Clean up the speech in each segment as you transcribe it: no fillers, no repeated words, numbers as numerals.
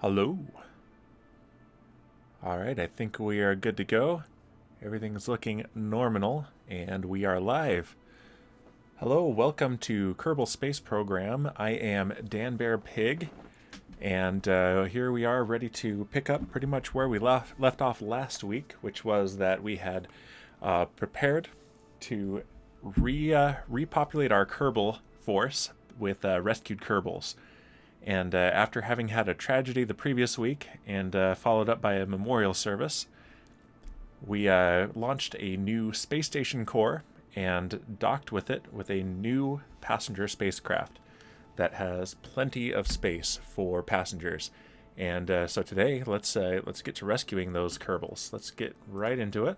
Hello. Alright, I think we are good to go. Everything is looking normal, and we are live. Hello, welcome to Kerbal Space Program. I am Dan Bear Pig, and here we are ready to pick up pretty much where we left off last week, which was that we had prepared to repopulate our Kerbal force with rescued Kerbals. And after having had a tragedy the previous week and followed up by a memorial service, we launched a new space station core and docked with it with a new passenger spacecraft that has plenty of space for passengers. And so today, let's get to rescuing those Kerbals. Let's get right into it.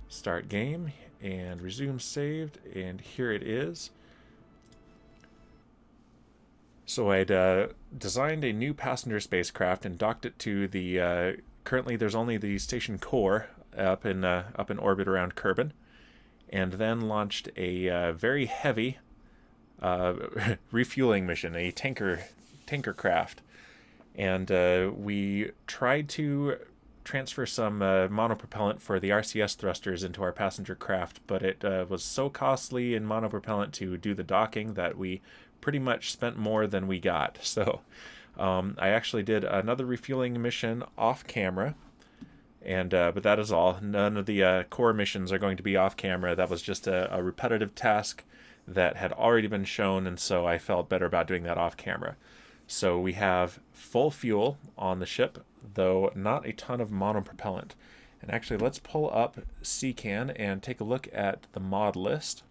Start game and resume saved, and here it is. So I'd designed a new passenger spacecraft and docked it to the. Currently, there's only the station core up in orbit around Kerbin, and then launched a very heavy refueling mission, a tanker craft, and we tried to transfer some monopropellant for the RCS thrusters into our passenger craft, but it was so costly in monopropellant to do the docking that we pretty much spent more than we got. So I actually did another refueling mission off camera, and but that is all. None of the core missions are going to be off camera. That was just a repetitive task that had already been shown, and so I felt better about doing that off camera. So we have full fuel on the ship, though not a ton of monopropellant. And actually, let's pull up CCAN and take a look at the mod list.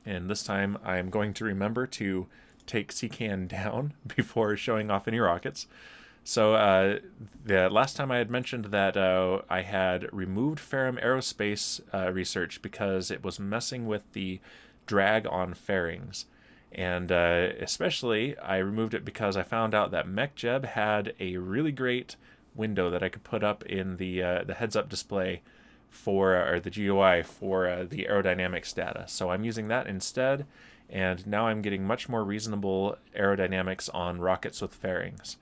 And this time I'm going to remember to take CCAN down before showing off any rockets. So the last time I had mentioned that I had removed Ferrum Aerospace research because it was messing with the drag on fairings. And especially I removed it because I found out that MechJeb had a really great window that I could put up in the heads-up display for or the GUI for the aerodynamics data. So I'm using that instead, and now I'm getting much more reasonable aerodynamics on rockets with fairings.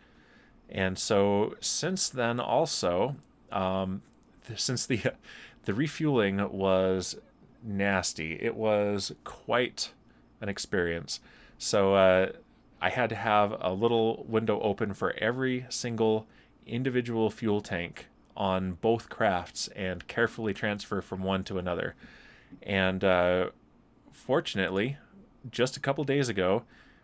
And so since then also, since the refueling was nasty, it was quite an experience. So I had to have a little window open for every single individual fuel tank on both crafts and carefully transfer from one to another. And fortunately, just a couple days ago,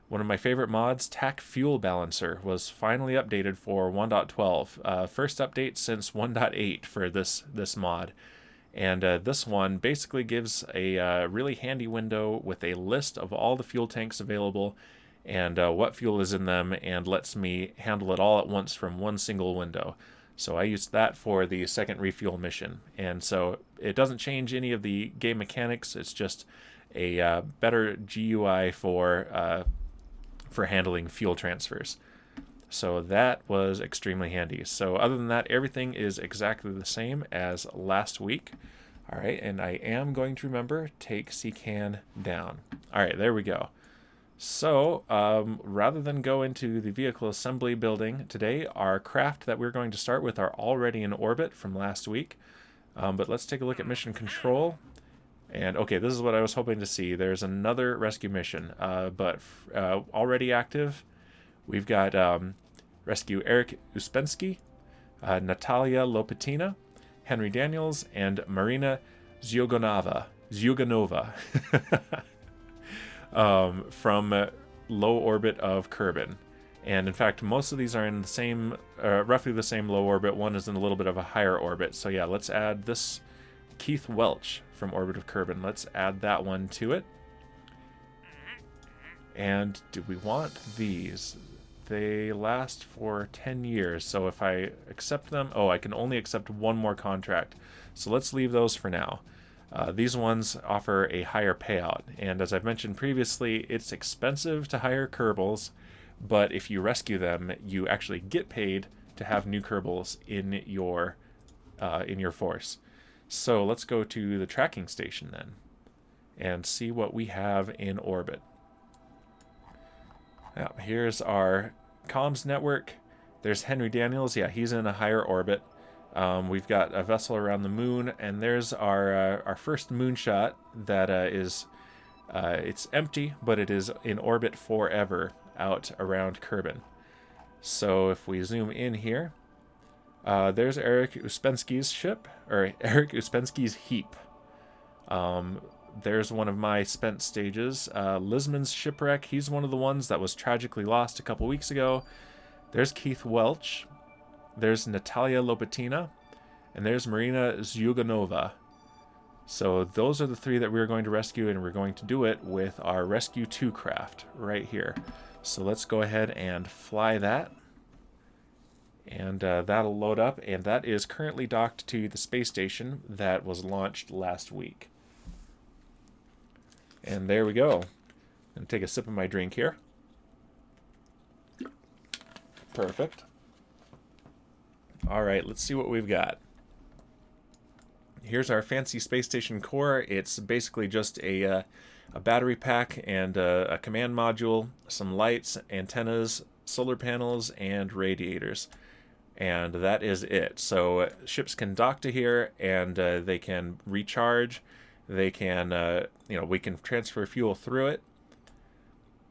one of my favorite mods, TAC Fuel Balancer, was finally updated for 1.12. First update since 1.8 for this mod. And this one basically gives a really handy window with a list of all the fuel tanks available and what fuel is in them, and lets me handle it all at once from one single window. So I used that for the second refuel mission. And so it doesn't change any of the game mechanics. It's just a better GUI for handling fuel transfers. So that was extremely handy. So other than that, everything is exactly the same as last week. All right, and I am going to remember, take CCAN down. All right, there we go. So rather than go into the vehicle assembly building today, our craft that we're going to start with are already in orbit from last week. But let's take a look at mission control. And okay, this is what I was hoping to see. There's another rescue mission, but already active. We've got rescue Eric Uspensky, Natalia Lopetina, Henry Daniels, and Marina Zyoganova. From low orbit of Kerbin. And in fact, most of these are in the same, roughly the same low orbit. One is in a little bit of a higher orbit. So yeah, let's add this Keith Welch from orbit of Kerbin. Let's add that one to it. And do we want these? They last for 10 years. So if I accept them, I can only accept one more contract. So let's leave those for now. These ones offer a higher payout, and as I've mentioned previously, it's expensive to hire Kerbals, but if you rescue them, you actually get paid to have new Kerbals in your force. So let's go to the tracking station then, and see what we have in orbit. Now, here's our comms network. There's Henry Daniels. Yeah, he's in a higher orbit. We've got a vessel around the moon, and there's our first moonshot that is it's empty, but it is in orbit forever out around Kerbin. So if we zoom in here, there's Eric Uspensky's ship, or Eric Uspensky's heap. There's one of my spent stages. Lisman's shipwreck, he's one of the ones that was tragically lost a couple weeks ago. There's Keith Welch. There's Natalia Lopatina. And there's Marina Zyuganova. So those are the 3 that we're going to rescue, and we're going to do it with our Rescue 2 craft right here. So let's go ahead and fly that. And that'll load up, and that is currently docked to the space station that was launched last week. And there we go. I'm going to take a sip of my drink here. Perfect. All right, let's see what we've got. Here's our fancy space station core. It's basically just a battery pack and a command module, some lights, antennas, solar panels, and radiators. And that is it. So ships can dock to here, and they can recharge. They can, we can transfer fuel through it.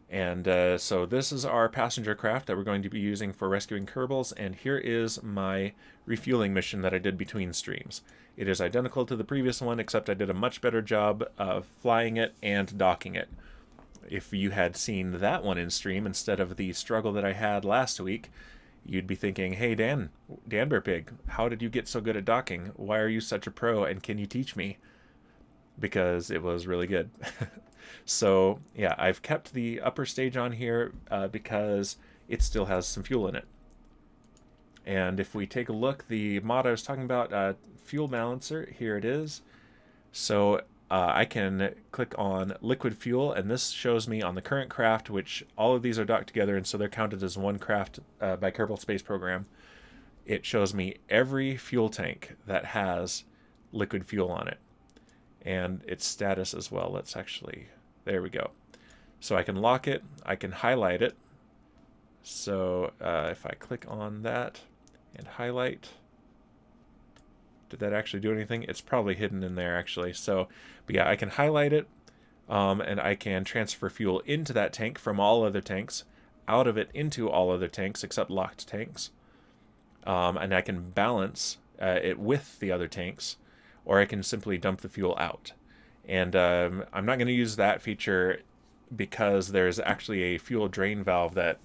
And so this is our passenger craft that we're going to be using for rescuing Kerbals, and here is my refueling mission that I did between streams. It is identical to the previous one, except I did a much better job of flying it and docking it. If you had seen that one in stream instead of the struggle that I had last week, you'd be thinking, hey Dan Bear Pig, how did you get so good at docking? Why are you such a pro, and can you teach me? Because it was really good. So yeah, I've kept the upper stage on here because it still has some fuel in it. And if we take a look, the mod I was talking about, Fuel Balancer, here it is. So I can click on liquid fuel, and this shows me on the current craft, which all of these are docked together, and so they're counted as one craft by Kerbal Space Program. It shows me every fuel tank that has liquid fuel on it, and its status as well. Let's actually, there we go. So I can lock it, I can highlight it. So if I click on that and highlight, did that actually do anything? It's probably hidden in there actually. So, but yeah, I can highlight it, and I can transfer fuel into that tank from all other tanks, out of it into all other tanks except locked tanks. And I can balance it with the other tanks, or I can simply dump the fuel out. And I'm not going to use that feature because there's actually a fuel drain valve that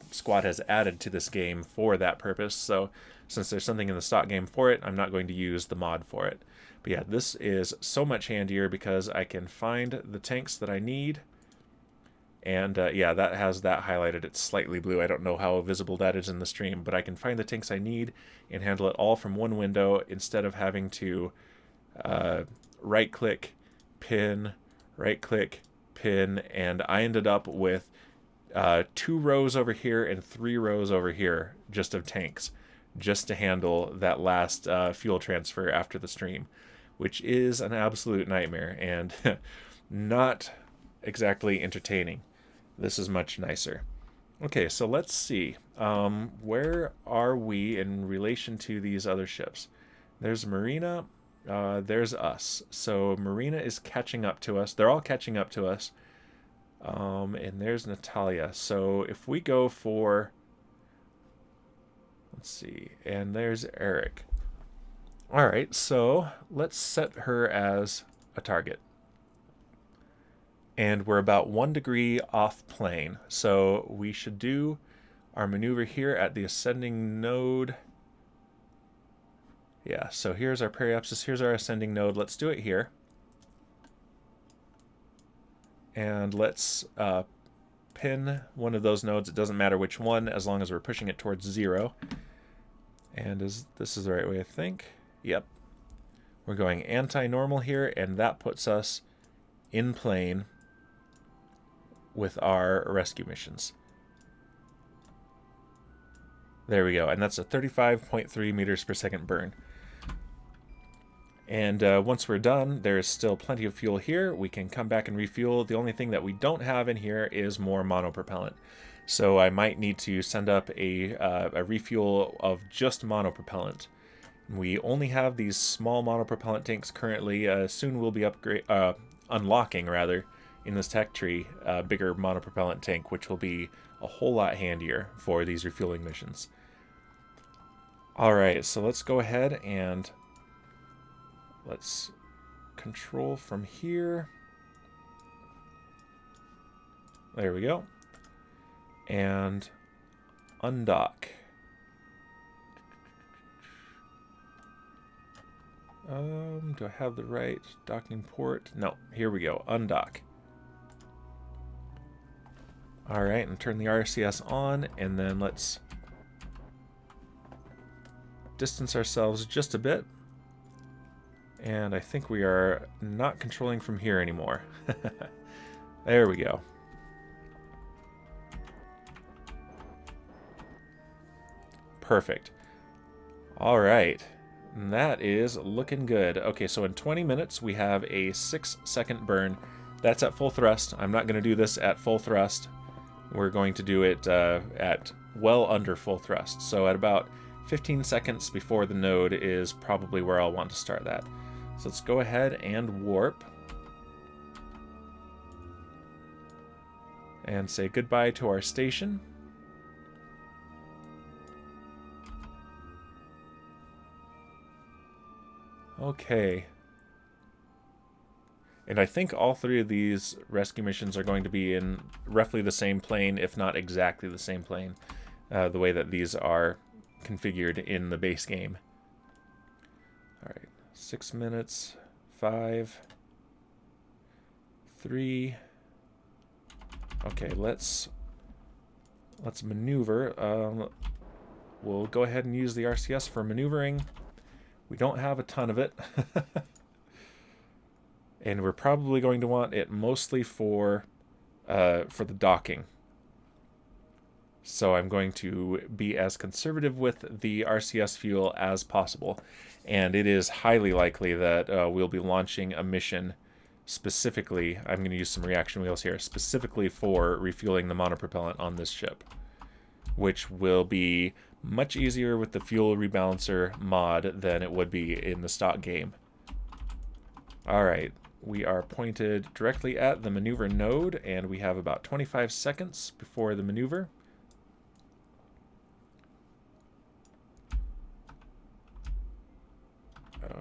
Squad has added to this game for that purpose. So since there's something in the stock game for it, I'm not going to use the mod for it. But yeah, this is so much handier because I can find the tanks that I need. And yeah, that has that highlighted. It's slightly blue. I don't know how visible that is in the stream, but I can find the tanks I need and handle it all from one window instead of having to right-click, pin, right-click, pin, and I ended up with 2 rows over here and 3 rows over here just of tanks, just to handle that last fuel transfer after the stream, which is an absolute nightmare and not exactly entertaining. This is much nicer. Okay, so let's see. Where are we in relation to these other ships? There's Marina. There's us. So Marina is catching up to us. They're all catching up to us. And there's Natalia. So if we go for, let's see, and there's Eric. All right, so let's set her as a target. And we're about 1 degree off plane. So we should do our maneuver here at the ascending node. Yeah, so here's our periapsis, here's our ascending node. Let's do it here. And let's pin one of those nodes. It doesn't matter which one, as long as we're pushing it towards 0. And this is the right way, I think. Yep. We're going anti-normal here, and that puts us in plane with our rescue missions. There we go, and that's a 35.3 meters per second burn. And once we're done, there's still plenty of fuel here. We can come back and refuel. The only thing that we don't have in here is more monopropellant. So I might need to send up a refuel of just monopropellant. We only have these small monopropellant tanks currently. Soon we'll be unlocking rather in this tech tree a bigger monopropellant tank, which will be a whole lot handier for these refueling missions. Alright, so let's go ahead and let's control from here. There we go. And undock. Do I have the right docking port? No, here we go. Undock. Alright, and turn the RCS on, and then let's distance ourselves just a bit. And I think we are not controlling from here anymore. There we go. Perfect. Alright. That is looking good. Okay, so in 20 minutes we have a 6-second burn. That's at full thrust. I'm not going to do this at full thrust. We're going to do it at well under full thrust. So at about 15 seconds before the node is probably where I'll want to start that. So let's go ahead and warp. And say goodbye to our station. Okay. And I think all three of these rescue missions are going to be in roughly the same plane, if not exactly the same plane, the way that these are configured in the base game. Alright, 6 minutes, 5, 3. Okay, let's maneuver. We'll go ahead and use the RCS for maneuvering. We don't have a ton of it. And we're probably going to want it mostly for the docking. So I'm going to be as conservative with the RCS fuel as possible. And it is highly likely that we'll be launching a mission specifically, I'm going to use some reaction wheels here, specifically for refueling the monopropellant on this ship, which will be much easier with the fuel rebalancer mod than it would be in the stock game. Alright, we are pointed directly at the maneuver node, and we have about 25 seconds before the maneuver.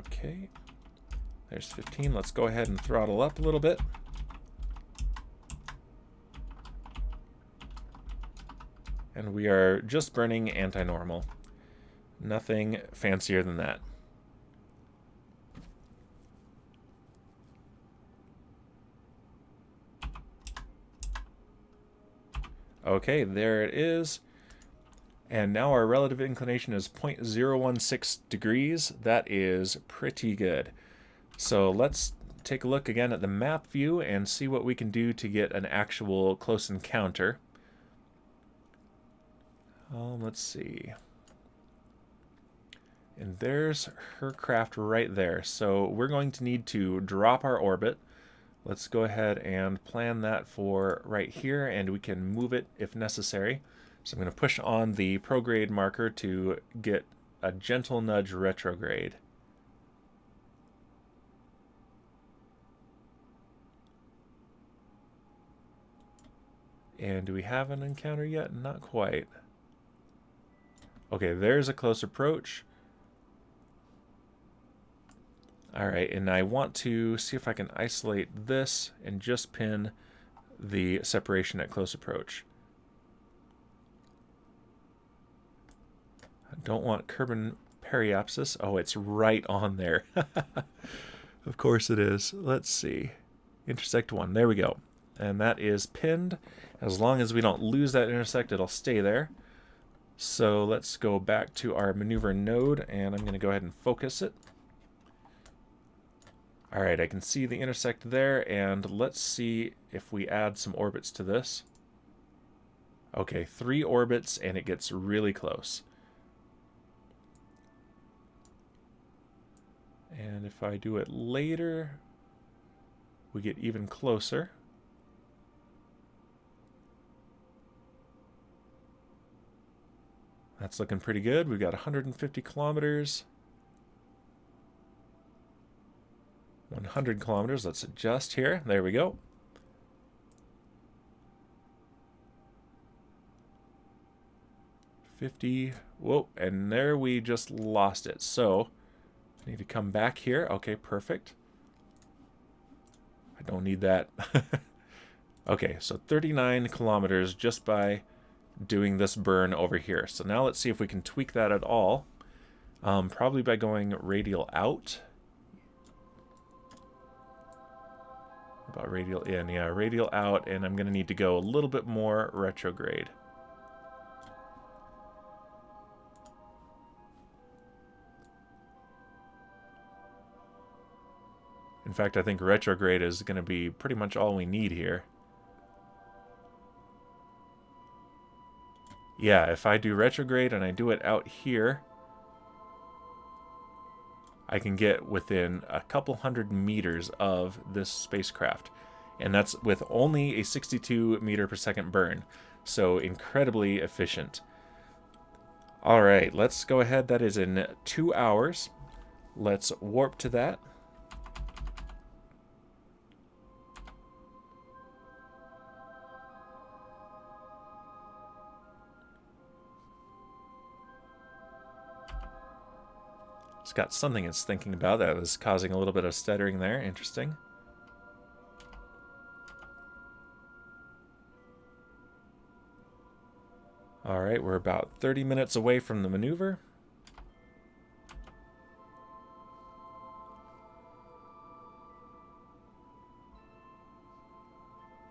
Okay, there's 15. Let's go ahead and throttle up a little bit. And we are just burning anti-normal. Nothing fancier than that. Okay, there it is. And now our relative inclination is 0.016 degrees. That is pretty good. So let's take a look again at the map view and see what we can do to get an actual close encounter. Let's see. And there's her craft right there. So we're going to need to drop our orbit. Let's go ahead and plan that for right here, and we can move it if necessary. So I'm going to push on the prograde marker to get a gentle nudge retrograde. And do we have an encounter yet? Not quite. Okay, there's a close approach. Alright, and I want to see if I can isolate this and just pin the separation at close approach. I don't want Kerbal periapsis. Oh, it's right on there. Of course it is. Let's see. Intersect 1. There we go. And that is pinned. As long as we don't lose that intersect, it'll stay there. So let's go back to our maneuver node, and I'm going to go ahead and focus it. Alright, I can see the intersect there, and let's see if we add some orbits to this. Okay, 3 orbits, and it gets really close. And if I do it later, we get even closer. That's looking pretty good. We've got 150 kilometers. 100 kilometers. Let's adjust here. There we go. Whoa, and there we just lost it. So I need to come back here. Okay, perfect. I don't need that. Okay, so 39 kilometers just by doing this burn over here. So now let's see if we can tweak that at all. Probably by going radial out. About radial in, yeah, radial out, and I'm going to need to go a little bit more retrograde. In fact, I think retrograde is going to be pretty much all we need here. Yeah, if I do retrograde and I do it out here, I can get within a couple hundred meters of this spacecraft. And that's with only a 62 meter per second burn. So incredibly efficient. All right, let's go ahead. That is in 2 hours. Let's warp to that. It's got something it's thinking about that was causing a little bit of stuttering there. Interesting. All right, we're about 30 minutes away from the maneuver.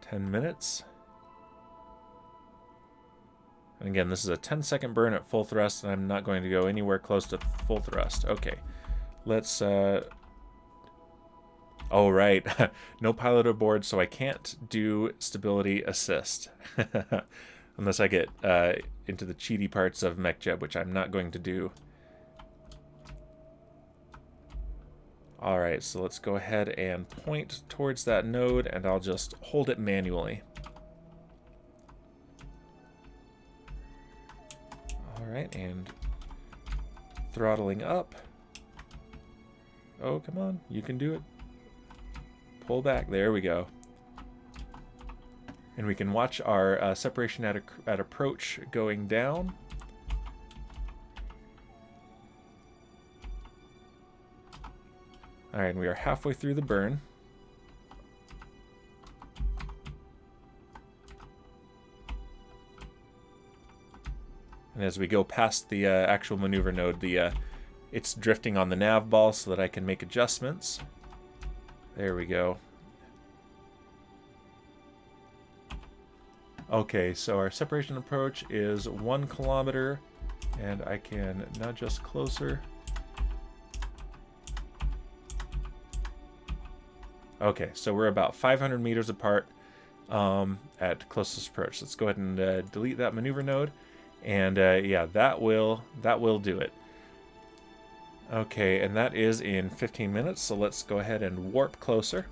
Ten minutes. And again, this is a 10-second burn at full thrust, and I'm not going to go anywhere close to full thrust. Okay, let's... Oh, right. No pilot aboard, so I can't do stability assist. Unless I get into the cheaty parts of MechJeb, which I'm not going to do. All right, so let's go ahead and point towards that node, and I'll just hold it manually. All right, and throttling up. Oh, come on, you can do it. Pull back, there we go. And we can watch our separation at approach going down. All right, and we are halfway through the burn. And as we go past the actual maneuver node, it's drifting on the nav ball so that I can make adjustments. There we go. Okay, so our separation approach is 1 kilometer, and I can nudge us closer. Okay, so we're about 500 meters apart at closest approach. Let's go ahead and delete that maneuver node, and yeah, that will do it. Okay, and that is in 15 minutes, so let's go ahead and warp closer.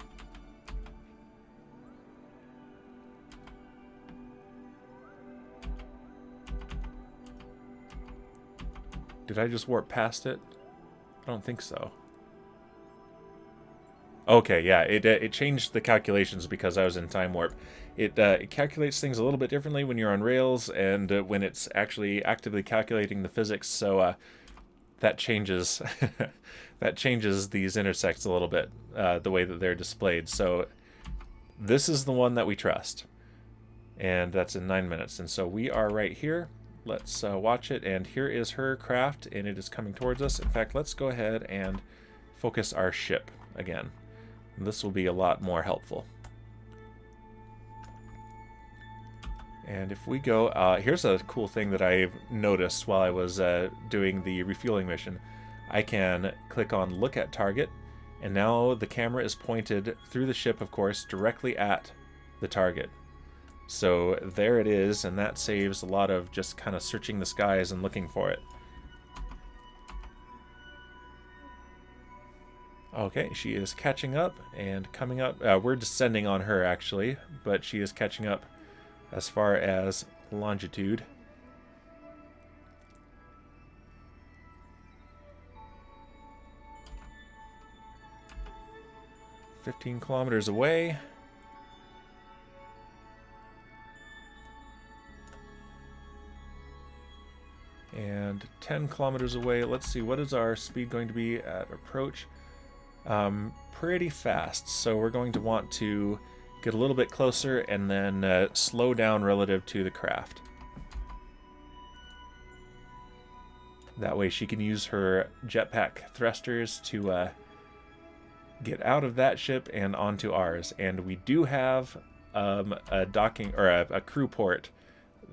Did I just warp past it? I don't think so. Okay, yeah, it changed the calculations because I was in time warp. It calculates things a little bit differently when you're on rails and when it's actually actively calculating the physics. So that changes that changes these intersects a little bit, the way that they're displayed. So this is the one that we trust, and that's in 9 minutes. And so we are right here. Let's watch it, and here is her craft, and it is coming towards us. In fact, let's go ahead and focus our ship again. This will be a lot more helpful. And if we go, here's a cool thing that I've noticed while I was doing the refueling mission. I can click on Look at Target, and now the camera is pointed through the ship, of course, directly at the target. So there it is, and that saves a lot of just kind of searching the skies and looking for it. Okay, she is catching up and coming up. We're descending on her, actually, but she is catching up as far as longitude. 15 kilometers away. And 10 kilometers away. Let's see, what is our speed going to be at approach? Pretty fast. So we're going to want to get a little bit closer and then slow down relative to the craft. That way she can use her jetpack thrusters to get out of that ship and onto ours. And we do have a docking or a crew port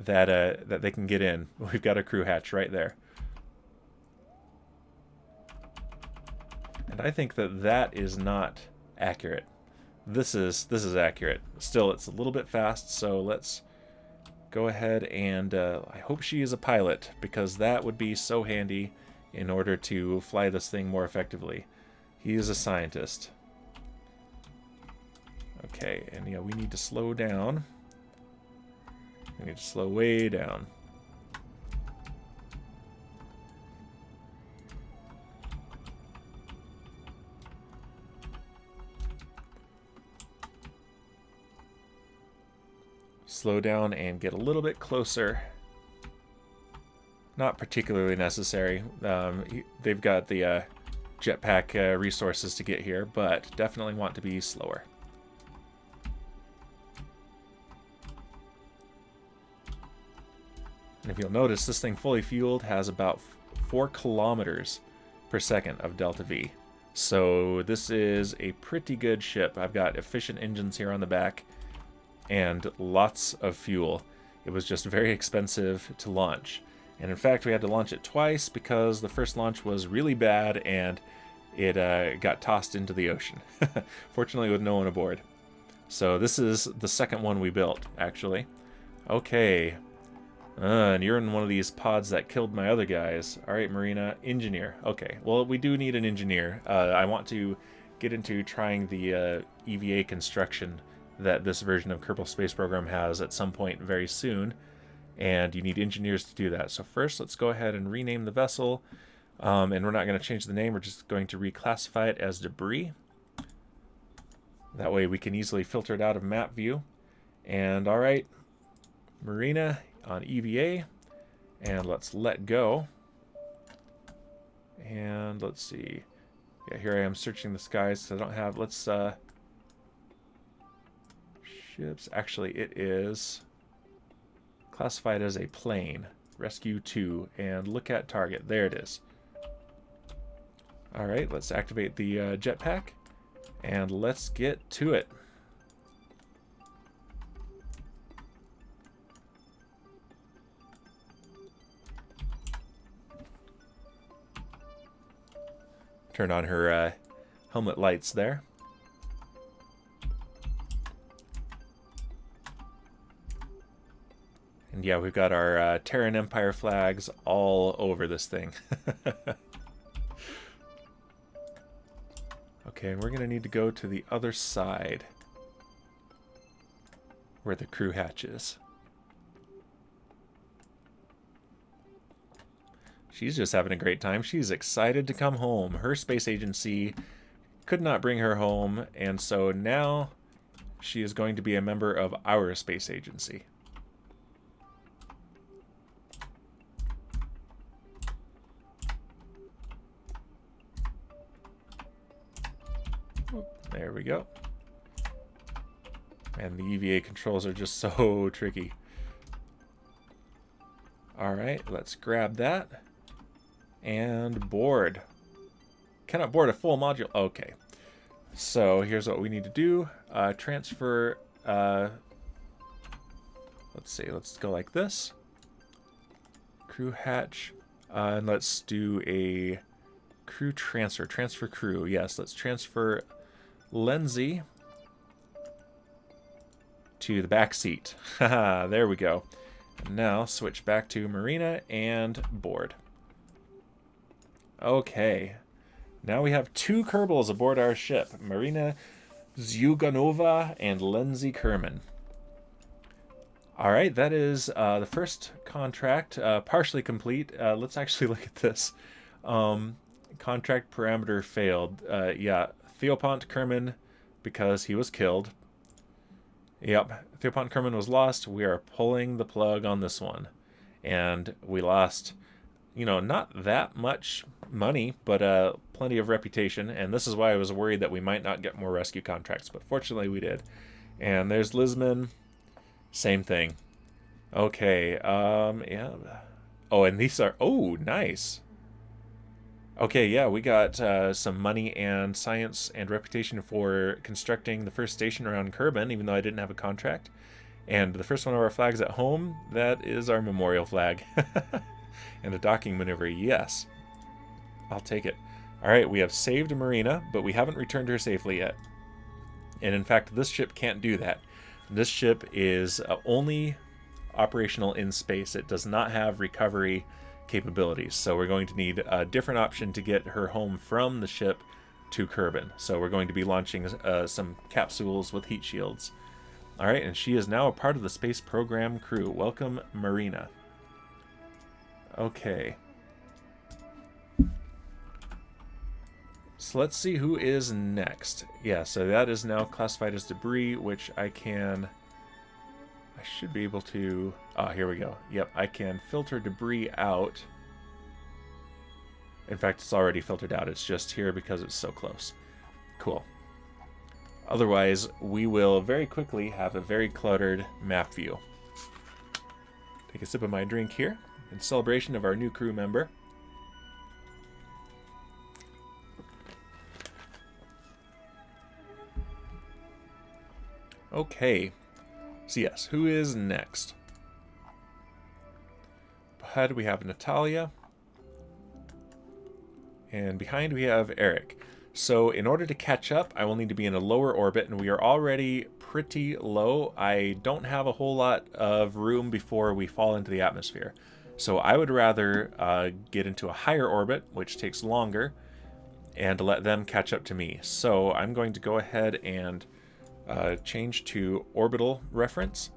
that they can get in. We've got a crew hatch right there. And I think that is not accurate. This is accurate. Still, it's a little bit fast, so let's go ahead and I hope she is a pilot, because that would be so handy in order to fly this thing more effectively. He is a scientist. Okay, and yeah, we need to slow down. We need to slow way down. Slow down and get a little bit closer. Not particularly necessary. They've got the jetpack resources to get here, but definitely want to be slower. And if you'll notice, this thing fully fueled has about 4 kilometers per second of delta V. So this is a pretty good ship. I've got efficient engines here on the back and lots of fuel. It was just very expensive to launch. And in fact, we had to launch it twice because the first launch was really bad and it got tossed into the ocean. Fortunately, with no one aboard. So this is the second one we built, actually. Okay. And you're in one of these pods that killed my other guys. All right, Marina, engineer. Okay, well, we do need an engineer. I want to get into trying the EVA construction that this version of Kerbal Space Program has at some point very soon. And you need engineers to do that. So first, let's go ahead and rename the vessel. And we're not going to change the name. We're just going to reclassify it as debris. That way we can easily filter it out of map view. And all right, Marina on EVA, and let's let go. And let's see. Yeah, here I am searching the skies, so I don't have, let's ships. Actually, it is classified as a plane. Rescue 2, and look at target. There it is. All right, let's activate the jetpack, and let's get to it. Turn on her helmet lights there. And yeah, we've got our Terran Empire flags all over this thing. Okay, and we're going to need to go to the other side where the crew hatch is. She's just having a great time. She's excited to come home. Her space agency could not bring her home, and so now she is going to be a member of our space agency. There we go. And the EVA controls are just so tricky. All right, let's grab that. And board. Cannot board a full module. Okay. So here's what we need to do. Transfer. Let's see. Let's go like this. Crew hatch. And let's do a crew transfer. Transfer crew. Yes, let's transfer Lindsay to the back seat. Haha, there we go. And now switch back to Marina and board. Okay, now we have 2 Kerbals aboard our ship, Marina Zyuganova and Lindsay Kerman. All right, that is the first contract, partially complete. Let's actually look at this. Contract parameter failed. Yeah, Theopont Kerman because he was killed. Yep, Theopont Kerman was lost. We are pulling the plug on this one. And we lost, you know, not that much money, but plenty of reputation. And this is why I was worried that we might not get more rescue contracts. But fortunately we did. And there's Lisman. Same thing. Okay, yeah. Oh, and these are, oh, nice. Okay, yeah, we got some money and science and reputation for constructing the first station around Kerbin, even though I didn't have a contract. And the first one of our flags at home, that is our memorial flag. And a docking maneuver, yes. I'll take it. All right, we have saved Marina, but we haven't returned her safely yet. And in fact, this ship can't do that. This ship is only operational in space. It does not have recovery capabilities, so we're going to need a different option to get her home from the ship to Kerbin. So we're going to be launching some capsules with heat shields. All right, and she is now a part of the space program crew. Welcome, Marina. Okay. So let's see who is next. Yeah, so that is now classified as debris, which I should be able to... Ah, here we go. Yep, I can filter debris out. In fact, it's already filtered out. It's just here because it's so close. Cool. Otherwise, we will very quickly have a very cluttered map view. Take a sip of my drink here in celebration of our new crew member. Okay. So yes, who is next? Ahead we have Natalia. And behind we have Eric. So in order to catch up, I will need to be in a lower orbit, and we are already pretty low. I don't have a whole lot of room before we fall into the atmosphere. So I would rather get into a higher orbit, which takes longer, and let them catch up to me. So I'm going to go ahead and change to orbital reference.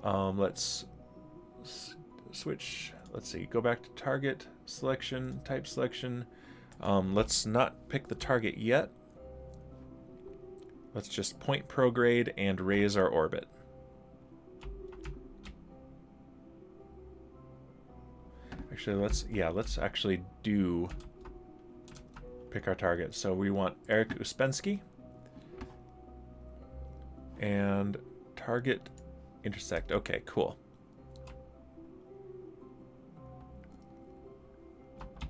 Let's switch. Let's see. Go back to target selection, type selection. Let's not pick the target yet. Let's just point prograde and raise our orbit. Actually, let's actually pick our target. So we want Eric Uspensky. And target intersect. Okay, cool.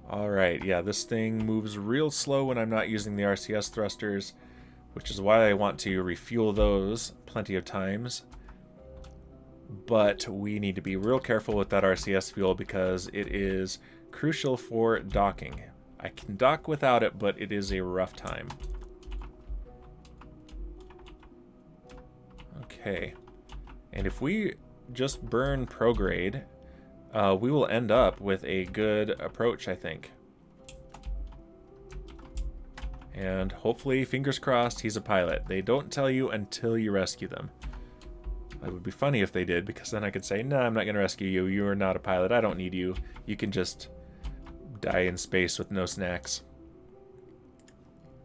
Alright, yeah, this thing moves real slow when I'm not using the RCS thrusters, which is why I want to refuel those plenty of times. But we need to be real careful with that RCS fuel because it is crucial for docking. I can dock without it, but it is a rough time. Okay, and if we just burn prograde, we will end up with a good approach, I think. And hopefully, fingers crossed, he's a pilot. They don't tell you until you rescue them. It would be funny if they did, because then I could say, no, I'm not going to rescue you. You are not a pilot. I don't need you. You can just die in space with no snacks.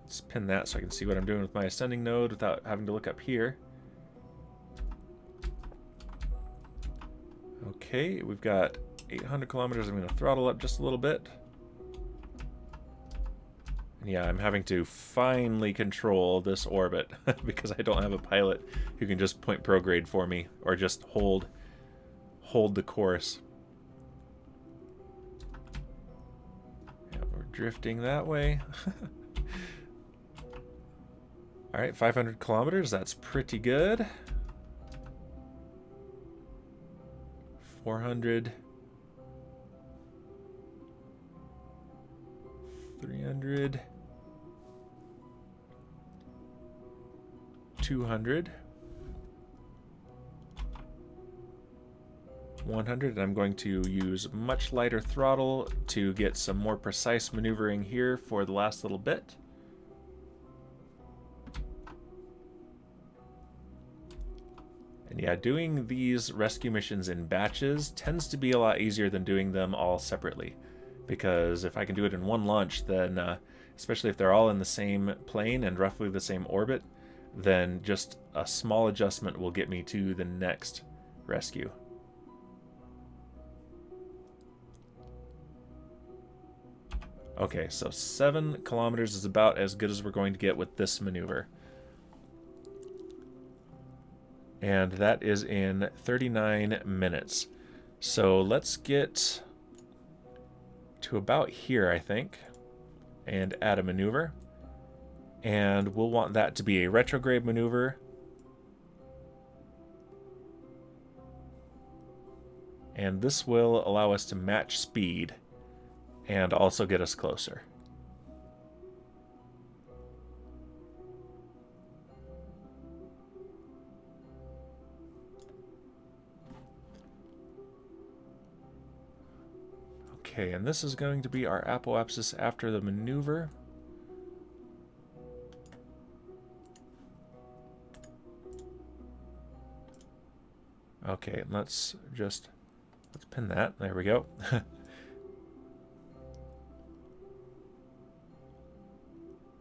Let's pin that so I can see what I'm doing with my ascending node without having to look up here. Okay, we've got 800 kilometers. I'm going to throttle up just a little bit. And yeah, I'm having to finely control this orbit because I don't have a pilot who can just point prograde for me or just hold the course. Yeah, we're drifting that way. All right, 500 kilometers. That's pretty good. 400, 300, 200, 100, and I'm going to use much lighter throttle to get some more precise maneuvering here for the last little bit. And yeah, doing these rescue missions in batches tends to be a lot easier than doing them all separately. because if I can do it in one launch, then especially if they're all in the same plane and roughly the same orbit, then just a small adjustment will get me to the next rescue. Okay, so 7 kilometers is about as good as we're going to get with this maneuver. And that is in 39 minutes. So let's get to about here, I think, and add a maneuver. And we'll want that to be a retrograde maneuver. And this will allow us to match speed and also get us closer. Okay, and this is going to be our apoapsis after the maneuver. Okay, let's pin that. There we go.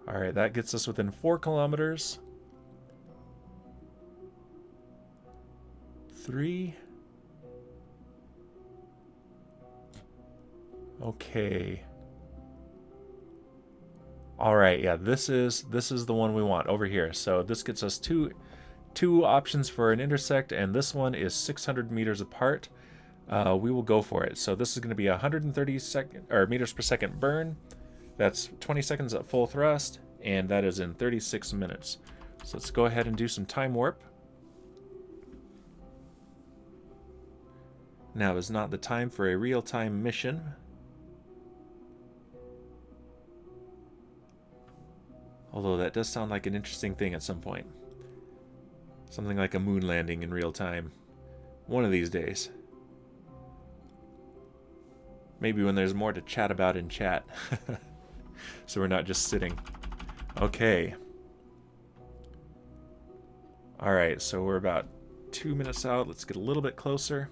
All right, that gets us within 4 kilometers. 3. Okay. All right, yeah, this is the one we want over here. So this gets us two options for an intersect, and this one is 600 meters apart. We will go for it. So this is going to be 130 meters per second burn. That's 20 seconds at full thrust, and that is in 36 minutes. So let's go ahead and do some time warp. Now is not the time for a real-time mission. Although that does sound like an interesting thing at some point. Something like a moon landing in real time. One of these days. Maybe when there's more to chat about in chat. So we're not just sitting. Okay. Alright, so we're about 2 minutes out. Let's get a little bit closer.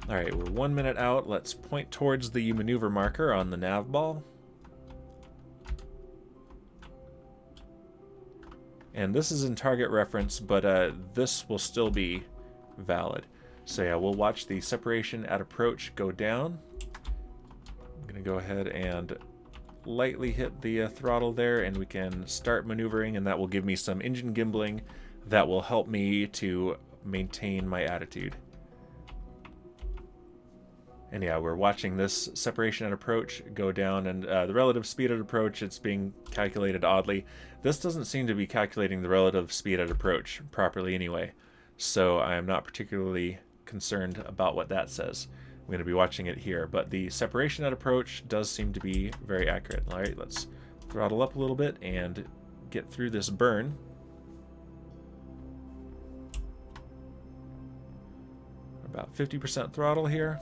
Alright, we're 1 minute out. Let's point towards the maneuver marker on the nav ball. And this is in target reference, but this will still be valid. So yeah, we'll watch the separation at approach go down. I'm going to go ahead and lightly hit the throttle there, and we can start maneuvering, and that will give me some engine gimbling that will help me to maintain my attitude. And yeah, we're watching this separation at approach go down, and the relative speed at approach, it's being calculated oddly. This doesn't seem to be calculating the relative speed at approach properly anyway, so I am not particularly concerned about what that says. I'm going to be watching it here, but the separation at approach does seem to be very accurate. All right, let's throttle up a little bit and get through this burn. About 50% throttle here.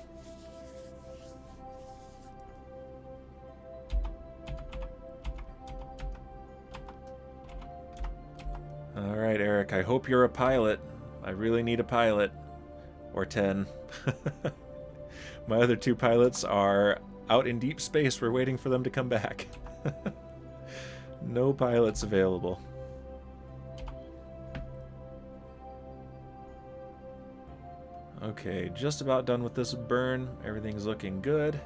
All right, Eric, I hope you're a pilot. I really need a pilot. Or 10. My other 2 pilots are out in deep space. We're waiting for them to come back. No pilots available. Okay, just about done with this burn. Everything's looking good.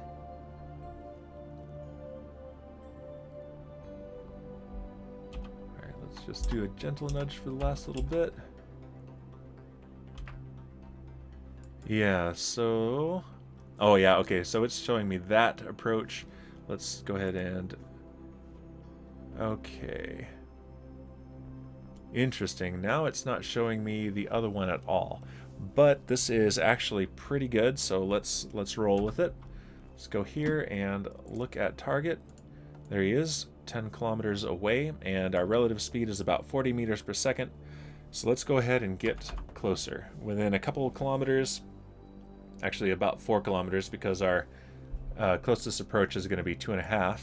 Alright, let's just do a gentle nudge for the last little bit. Yeah, so... Oh yeah, okay, so it's showing me that approach. Let's go ahead and... Okay. Interesting. Now it's not showing me the other one at all. But this is actually pretty good, so let's roll with it. Let's go here and look at target. There he is, 10 kilometers away, and our relative speed is about 40 meters per second. So let's go ahead and get closer. Within a couple of kilometers, actually about 4 kilometers, because our closest approach is going to be 2.5.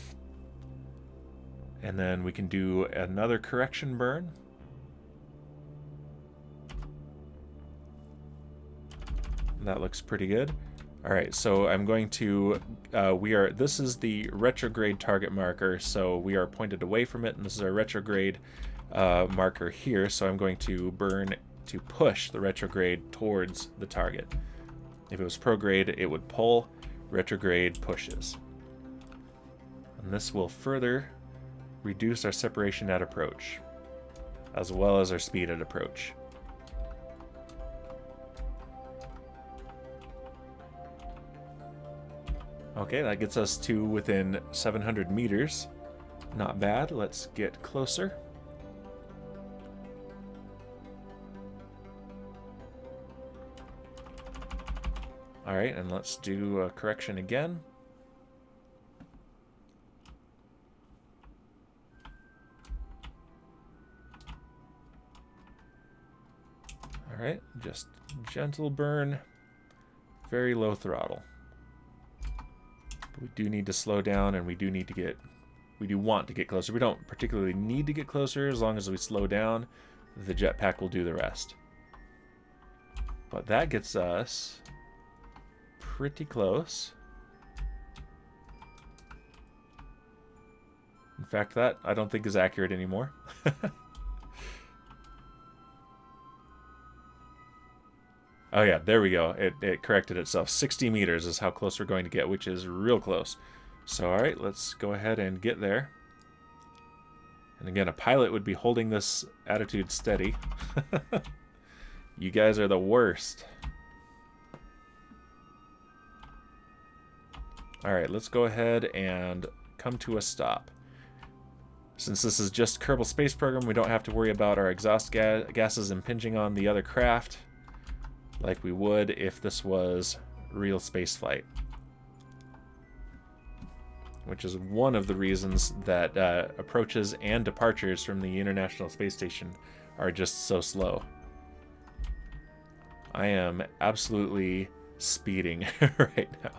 And then we can do another correction burn. That looks pretty good. All right, so I'm going to, this is the retrograde target marker, so we are pointed away from it, and this is our retrograde marker here, so I'm going to burn to push the retrograde towards the target. If it was prograde, it would pull, retrograde pushes. And this will further reduce our separation at approach, as well as our speed at approach. Okay, that gets us to within 700 meters. Not bad. Let's get closer. All right, and let's do a correction again. All right, just gentle burn, very low throttle. We do need to slow down, and we do want to get closer. We don't particularly need to get closer. As long as we slow down, the jetpack will do the rest. But that gets us pretty close. In fact, that I don't think is accurate anymore. Oh yeah, there we go. It corrected itself. 60 meters is how close we're going to get, which is real close. So all right, let's go ahead and get there. And again, a pilot would be holding this attitude steady. You guys are the worst. All right, let's go ahead and come to a stop. Since this is just Kerbal Space Program, we don't have to worry about our exhaust gases impinging on the other craft like we would if this was real spaceflight. Which is one of the reasons that approaches and departures from the International Space Station are just so slow. I am absolutely speeding right now,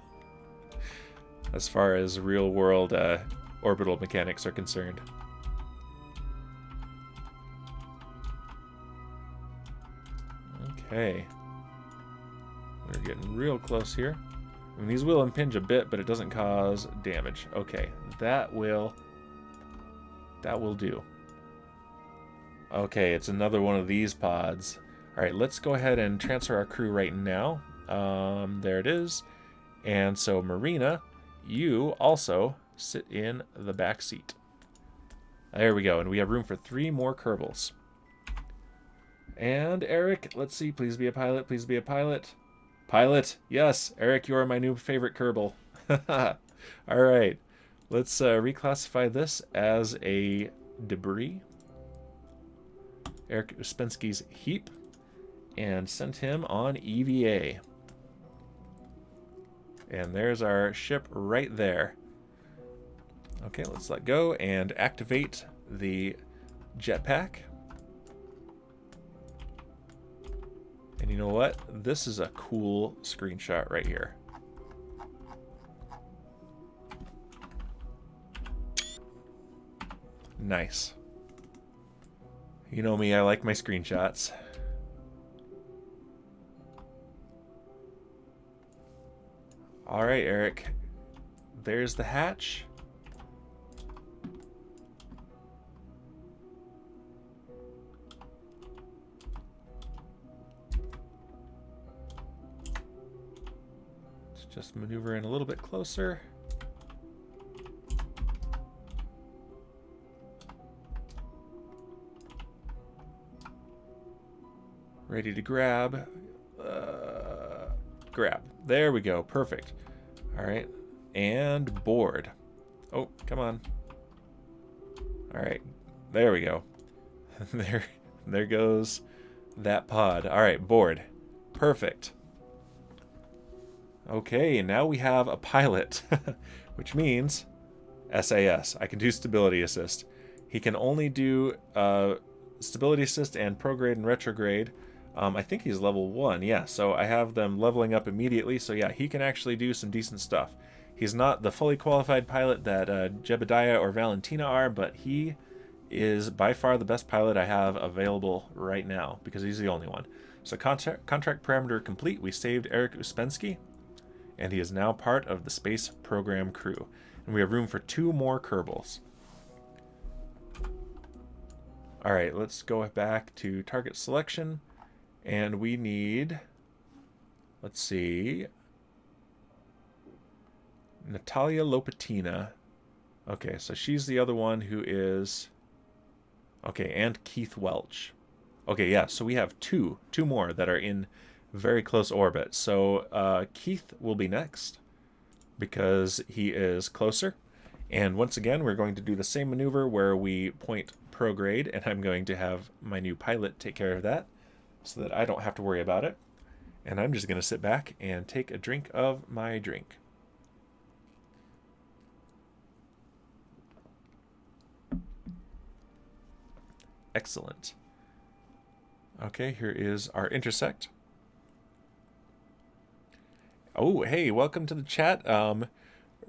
as far as real-world orbital mechanics are concerned. Okay. We're getting real close here. I mean, these will impinge a bit, but it doesn't cause damage. Okay, that will do. Okay, it's another one of these pods. All right, let's go ahead and transfer our crew right now. There it is. And so, Marina, you also sit in the back seat. There we go, and we have room for 3 more Kerbals. And Eric, let's see, please be a pilot, please be a pilot. Pilot, yes, Eric, you are my new favorite Kerbal. All right, let's reclassify this as a debris. Eric Uspensky's heap, and send him on EVA. And there's our ship right there. Okay, let's let go and activate the jetpack. And you know what? This is a cool screenshot right here. Nice. You know me, I like my screenshots. All right, Eric. There's the hatch. Just maneuver in a little bit closer. Ready to grab. Grab. There we go. Perfect. All right. And board. Oh, come on. All right. There we go. There goes that pod. All right, board. Perfect. Okay, now we have a pilot, which means SAS. I can do stability assist. He can only do stability assist and prograde and retrograde. I think he's level 1, yeah, so I have them leveling up immediately, so yeah, he can actually do some decent stuff. He's not the fully qualified pilot that Jebediah or Valentina are, but he is by far the best pilot I have available right now because he's the only one. So contract parameter complete. We saved Eric Uspensky, and he is now part of the space program crew. And we have room for 2 more Kerbals. All right, let's go back to target selection, and we need, let's see, Natalia Lopatina. Okay, so she's the other one who is, okay, and Keith Welch. Okay, yeah, so we have two more that are in very close orbit. So Keith will be next because he is closer. And once again, we're going to do the same maneuver where we point prograde, and I'm going to have my new pilot take care of that so that I don't have to worry about it. And I'm just going to sit back and take a drink of my drink. Excellent. Okay, here is our intersect. Oh, hey, welcome to the chat.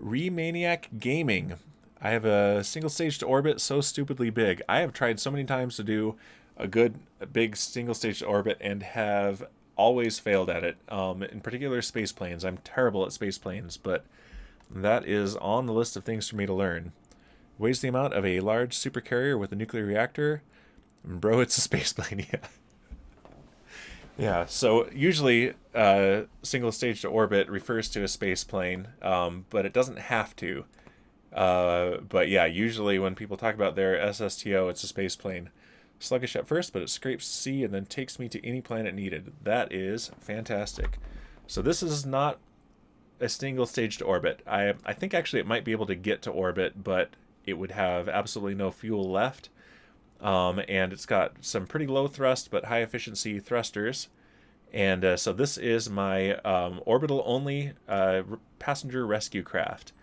Remaniac Gaming. I have a single stage to orbit so stupidly big. I have tried so many times to do a big single stage to orbit and have always failed at it. In particular, space planes. I'm terrible at space planes, but that is on the list of things for me to learn. Weighs the amount of a large supercarrier with a nuclear reactor. Bro, it's a space plane, yeah. Yeah, so usually single stage to orbit refers to a space plane, but it doesn't have to. But yeah, usually when people talk about their SSTO, it's a space plane. Sluggish at first, but it scrapes C and then takes me to any planet needed. That is fantastic. So this is not a single stage to orbit. I think actually it might be able to get to orbit, but it would have absolutely no fuel left. And it's got some pretty low thrust but high efficiency thrusters. And so this is my orbital only passenger rescue craft.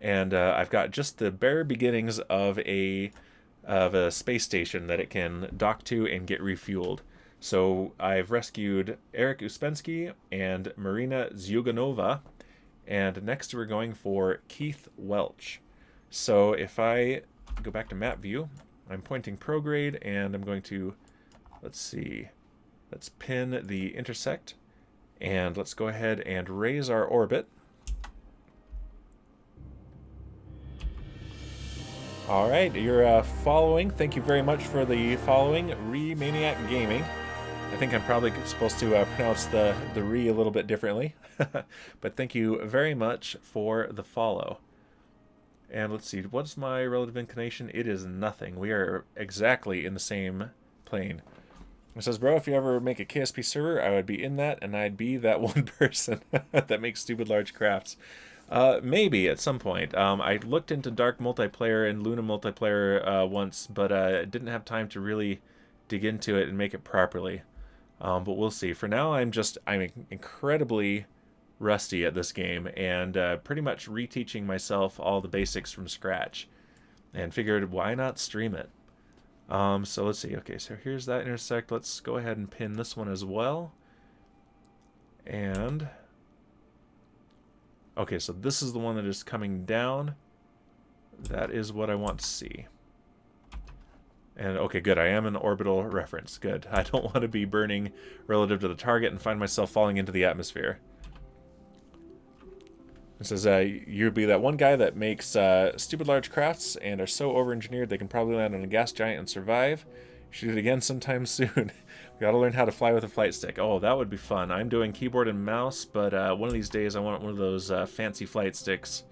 And I've got just the bare beginnings of a space station that it can dock to and get refueled. So I've rescued Eric Uspensky and Marina Zyuganova, and next we're going for Keith Welch. So if I go back to map view, I'm pointing prograde, and I'm going to, let's pin the intersect, and let's go ahead and raise our orbit. All right, you're following. Thank you very much for the following, Remaniac Gaming. I think I'm probably supposed to pronounce the re a little bit differently, but thank you very much for the follow. And let's see, what's my relative inclination? It is nothing. We are exactly in the same plane. It says, bro, if you ever make a KSP server, I would be in that, and I'd be that one person that makes stupid large crafts. Maybe at some point. I looked into Dark multiplayer and Luna multiplayer once, but didn't have time to really dig into it and make it properly. But we'll see. For now, I'm incredibly rusty at this game, and pretty much reteaching myself all the basics from scratch, and figured why not stream it. So let's see. Okay, so here's that intersect. Let's go ahead and pin this one as well. And okay, so this is the one that is coming down. That is what I want to see. And okay, good. I am an orbital reference. Good. I don't want to be burning relative to the target and find myself falling into the atmosphere. It says, you'd be that one guy that makes stupid large crafts and are so over-engineered they can probably land on a gas giant and survive. Shoot it again sometime soon. We gotta learn how to fly with a flight stick. Oh, that would be fun. I'm doing keyboard and mouse, but one of these days I want one of those fancy flight sticks.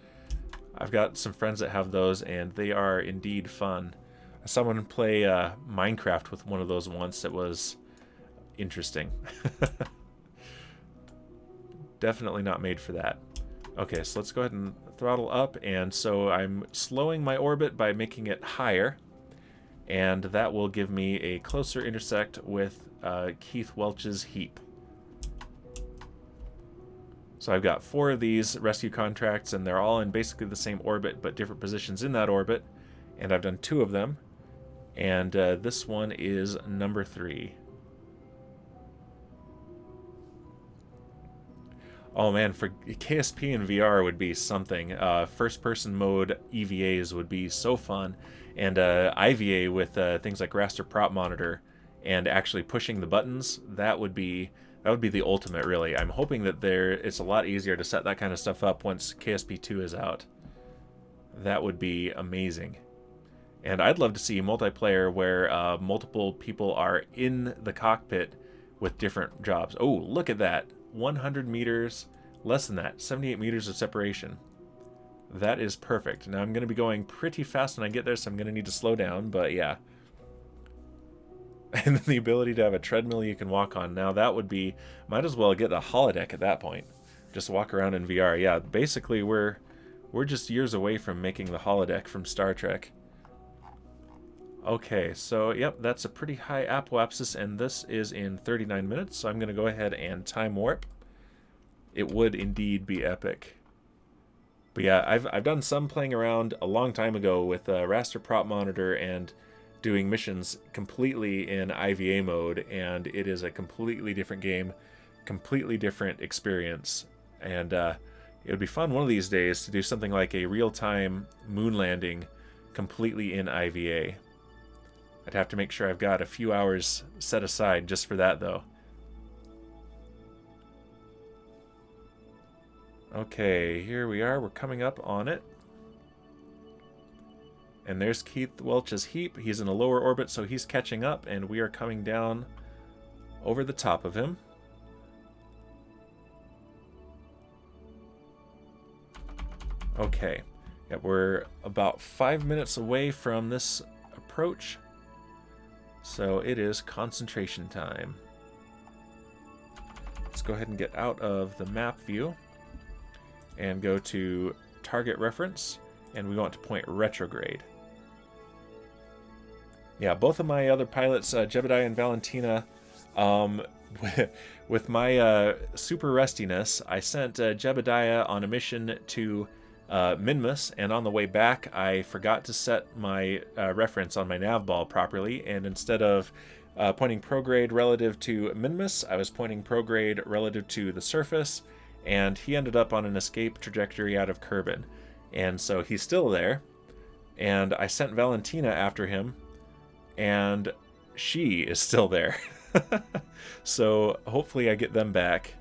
I've got some friends that have those, and they are indeed fun. I saw someone play Minecraft with one of those once. It was interesting. Definitely not made for that. Okay, so let's go ahead and throttle up, and so I'm slowing my orbit by making it higher, and that will give me a closer intersect with Keith Welch's heap. So I've got 4 of these rescue contracts, and they're all in basically the same orbit, but different positions in that orbit, and I've done 2 of them, and this one is number 3. Oh man, for KSP and VR would be something. First-person mode EVAs would be so fun, and IVA with things like raster prop monitor and actually pushing the buttons. That would be the ultimate, really. I'm hoping that it's a lot easier to set that kind of stuff up once KSP2 is out. That would be amazing. And I'd love to see multiplayer where multiple people are in the cockpit with different jobs. Oh, look at that. 100 meters, less than that, 78 meters of separation. That is perfect. Now I'm going to be going pretty fast when I get there, so I'm going to need to slow down, but yeah. And then the ability to have a treadmill you can walk on. Now that would be, might as well get the holodeck at that point. Just walk around in VR. Yeah, basically we're just years away from making the holodeck from Star Trek. Okay, so yep, that's a pretty high apoapsis, and this is in 39 minutes, so I'm going to go ahead and time warp. It would indeed be epic. But yeah, I've done some playing around a long time ago with a raster prop monitor and doing missions completely in IVA mode, and it is a completely different game, completely different experience, and it would be fun one of these days to do something like a real-time moon landing completely in IVA. I'd have to make sure I've got a few hours set aside just for that, though. Okay, here we are. We're coming up on it. And there's Keith Welch's heap. He's in a lower orbit, so he's catching up, and we are coming down over the top of him. Okay. Yeah, we're about 5 minutes away from this approach. So it is concentration time. Let's go ahead and get out of the map view and go to target reference, and we want to point retrograde. Yeah, both of my other pilots, Jebediah and Valentina, with my super restiness, I sent Jebediah on a mission to Minmus, and on the way back I forgot to set my reference on my nav ball properly, and instead of pointing prograde relative to Minmus, I was pointing prograde relative to the surface, and he ended up on an escape trajectory out of Kerbal. And so he's still there, and I sent Valentina after him, and she is still there. So hopefully I get them back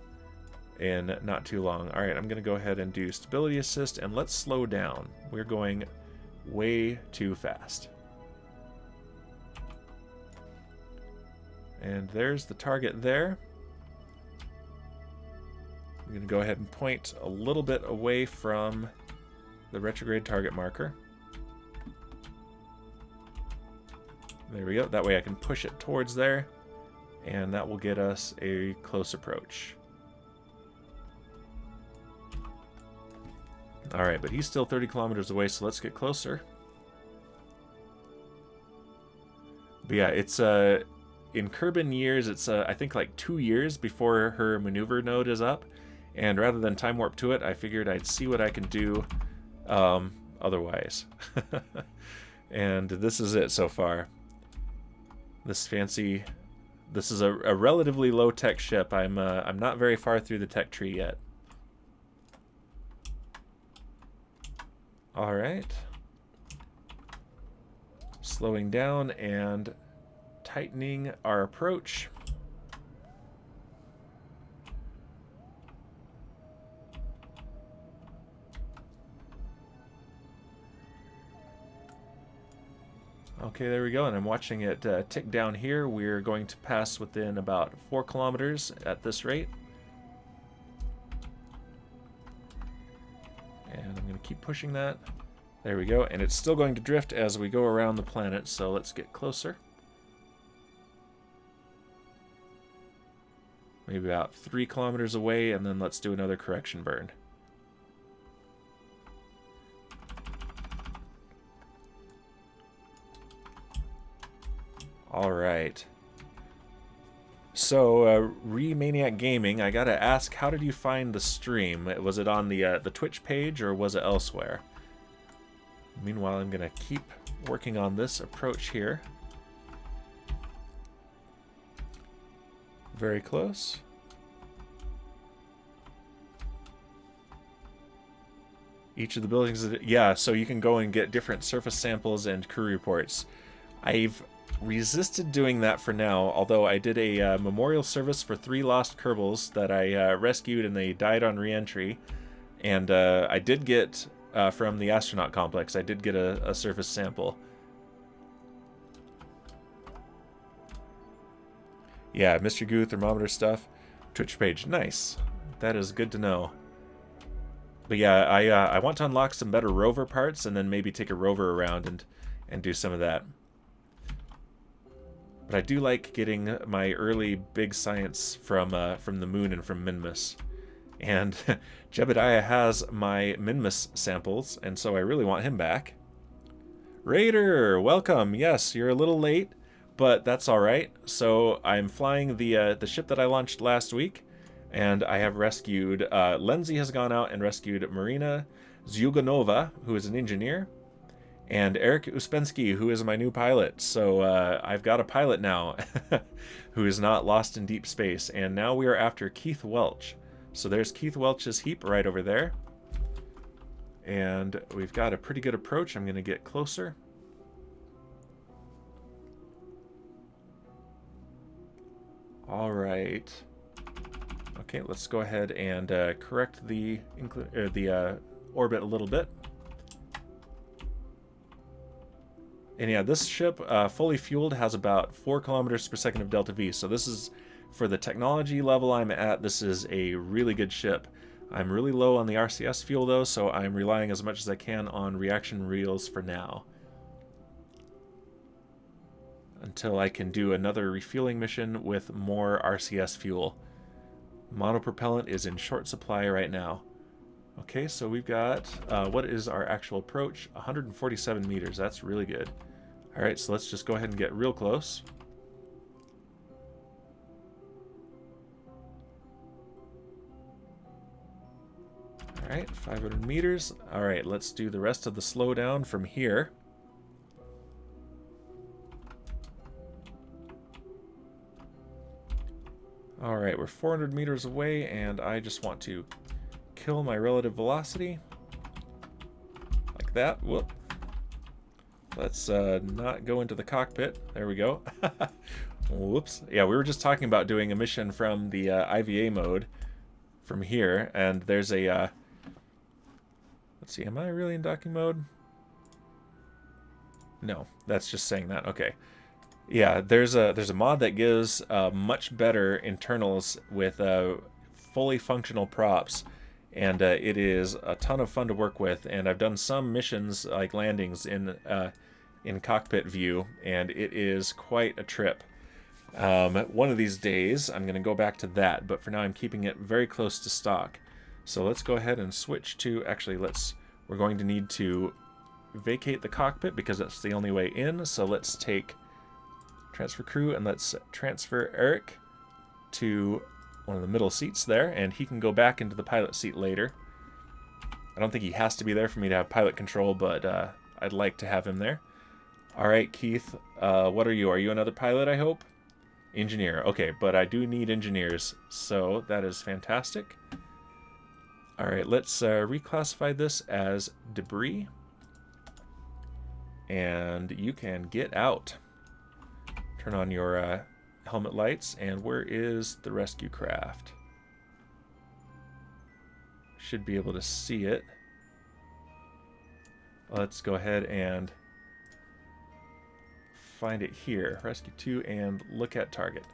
in not too long. All right, I'm going to go ahead and do stability assist, and let's slow down. We're going way too fast. And there's the target there. I'm going to go ahead and point a little bit away from the retrograde target marker. There we go. That way I can push it towards there, and that will get us a close approach. Alright, but he's still 30 kilometers away, so let's get closer. But yeah, it's in Kerbal years, it's I think like 2 years before her maneuver node is up, and rather than time warp to it, I figured I'd see what I can do otherwise. And this is it so far. This is a relatively low-tech ship. I'm not very far through the tech tree yet. All right. Slowing down and tightening our approach. Okay, there we go, and I'm watching it tick down here. We're going to pass within about 4 kilometers at this rate. And I'm going to keep pushing that. There we go, and it's still going to drift as we go around the planet, so let's get closer. Maybe about 3 kilometers away, and then let's do another correction burn. All right. So, Remaniac Gaming, I gotta ask, how did you find the stream? Was it on the Twitch page, or was it elsewhere? Meanwhile, I'm gonna keep working on this approach here. Very close. Each of the buildings, yeah, so you can go and get different surface samples and crew reports. I've resisted doing that for now, although I did a memorial service for 3 lost Kerbals that I rescued and they died on re-entry. And I did get, from the astronaut complex, I did get a surface sample. Yeah, Mr. Goo, thermometer stuff. Twitch page, nice. That is good to know. But yeah, I want to unlock some better rover parts and then maybe take a rover around and do some of that. But I do like getting my early big science from the moon and from Minmus. And Jebediah has my Minmus samples, and so I really want him back. Raider, welcome. Yes, you're a little late, but that's all right. So I'm flying the ship that I launched last week, and I have rescued, Lenzi has gone out and rescued Marina Zyuganova, who is an engineer, and Eric Uspensky, who is my new pilot. So I've got a pilot now who is not lost in deep space. And now we are after Keith Welch. So there's Keith Welch's heap right over there. And we've got a pretty good approach. I'm going to get closer. All right. Okay, let's go ahead and correct the orbit a little bit. And yeah, this ship, fully fueled, has about 4 kilometers per second of delta V. So this is, for the technology level I'm at, this is a really good ship. I'm really low on the RCS fuel though, so I'm relying as much as I can on reaction reels for now. Until I can do another refueling mission with more RCS fuel. Monopropellant is in short supply right now. Okay, so we've got, what is our actual approach? 147 meters, that's really good. All right, so let's just go ahead and get real close. All right, 500 meters. All right, let's do the rest of the slowdown from here. All right, we're 400 meters away, and I just want to kill my relative velocity. Like that. Whoop. Let's not go into the cockpit. There we go. Whoops. Yeah, we were just talking about doing a mission from the IVA mode from here, and there's a... let's see, am I really in docking mode? No, that's just saying that. Okay. Yeah, there's a mod that gives much better internals with fully functional props, and it is a ton of fun to work with. And I've done some missions like landings in cockpit view, and it is quite a trip. One of these days I'm going to go back to that, but for now I'm keeping it very close to stock. So let's go ahead and switch to, actually we're going to need to vacate the cockpit because that's the only way in. So let's take transfer crew and let's transfer Eric to one of the middle seats there, and he can go back into the pilot seat later. I don't think he has to be there for me to have pilot control, but I'd like to have him there. All right, Keith, what are you? Are you another pilot, I hope? Engineer. Okay, but I do need engineers, so that is fantastic. All right, let's reclassify this as debris. And you can get out. Turn on your helmet lights, and where is the rescue craft? Should be able to see it. Let's go ahead and find it here. Rescue 2 and look at target.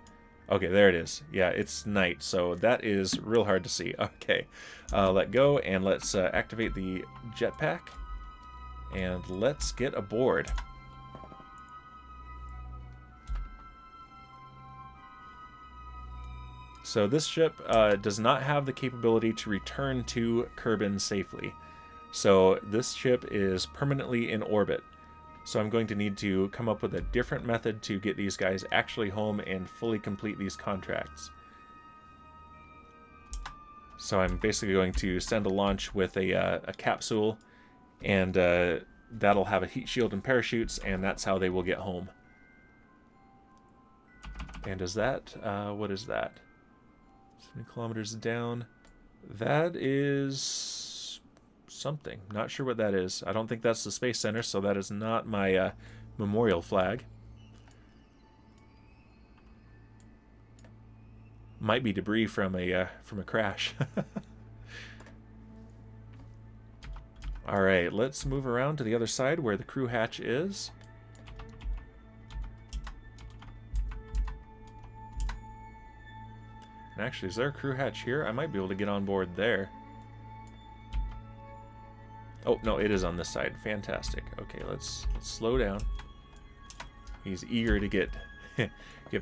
Okay, there it is. Yeah, it's night, so that is real hard to see. Okay, let go, and let's activate the jetpack, and let's get aboard. So this ship does not have the capability to return to Kerbin safely. So this ship is permanently in orbit. So I'm going to need to come up with a different method to get these guys actually home and fully complete these contracts. So I'm basically going to send a launch with a capsule, and that'll have a heat shield and parachutes, and that's how they will get home. And is that, what is that? 70 kilometers down. That is something. Not sure what that is. I don't think that's the Space Center, so that is not my memorial flag. Might be debris from a crash. All right, let's move around to the other side where the crew hatch is. And actually, is there a crew hatch here? I might be able to get on board there. Oh, no, it is on this side. Fantastic. Okay, let's slow down. He's eager to get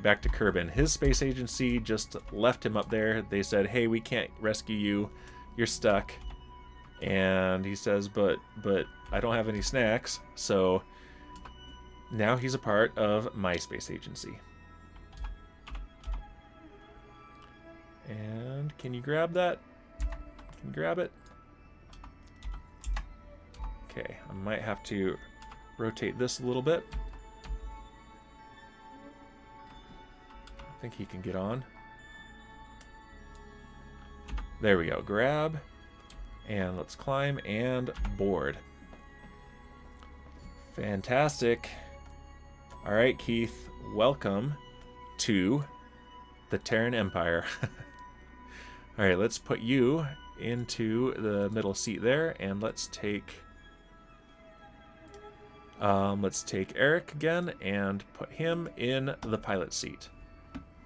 back to Kerbal. His space agency just left him up there. They said, hey, we can't rescue you. You're stuck. And he says, but I don't have any snacks. So now he's a part of my space agency. And can you grab that? Can you grab it? Okay, I might have to rotate this a little bit. I think he can get on. There we go. Grab. And let's climb and board. Fantastic. All right, Keith. Welcome to the Terran Empire. All right, let's put you into the middle seat there, and let's take Eric again and put him in the pilot seat.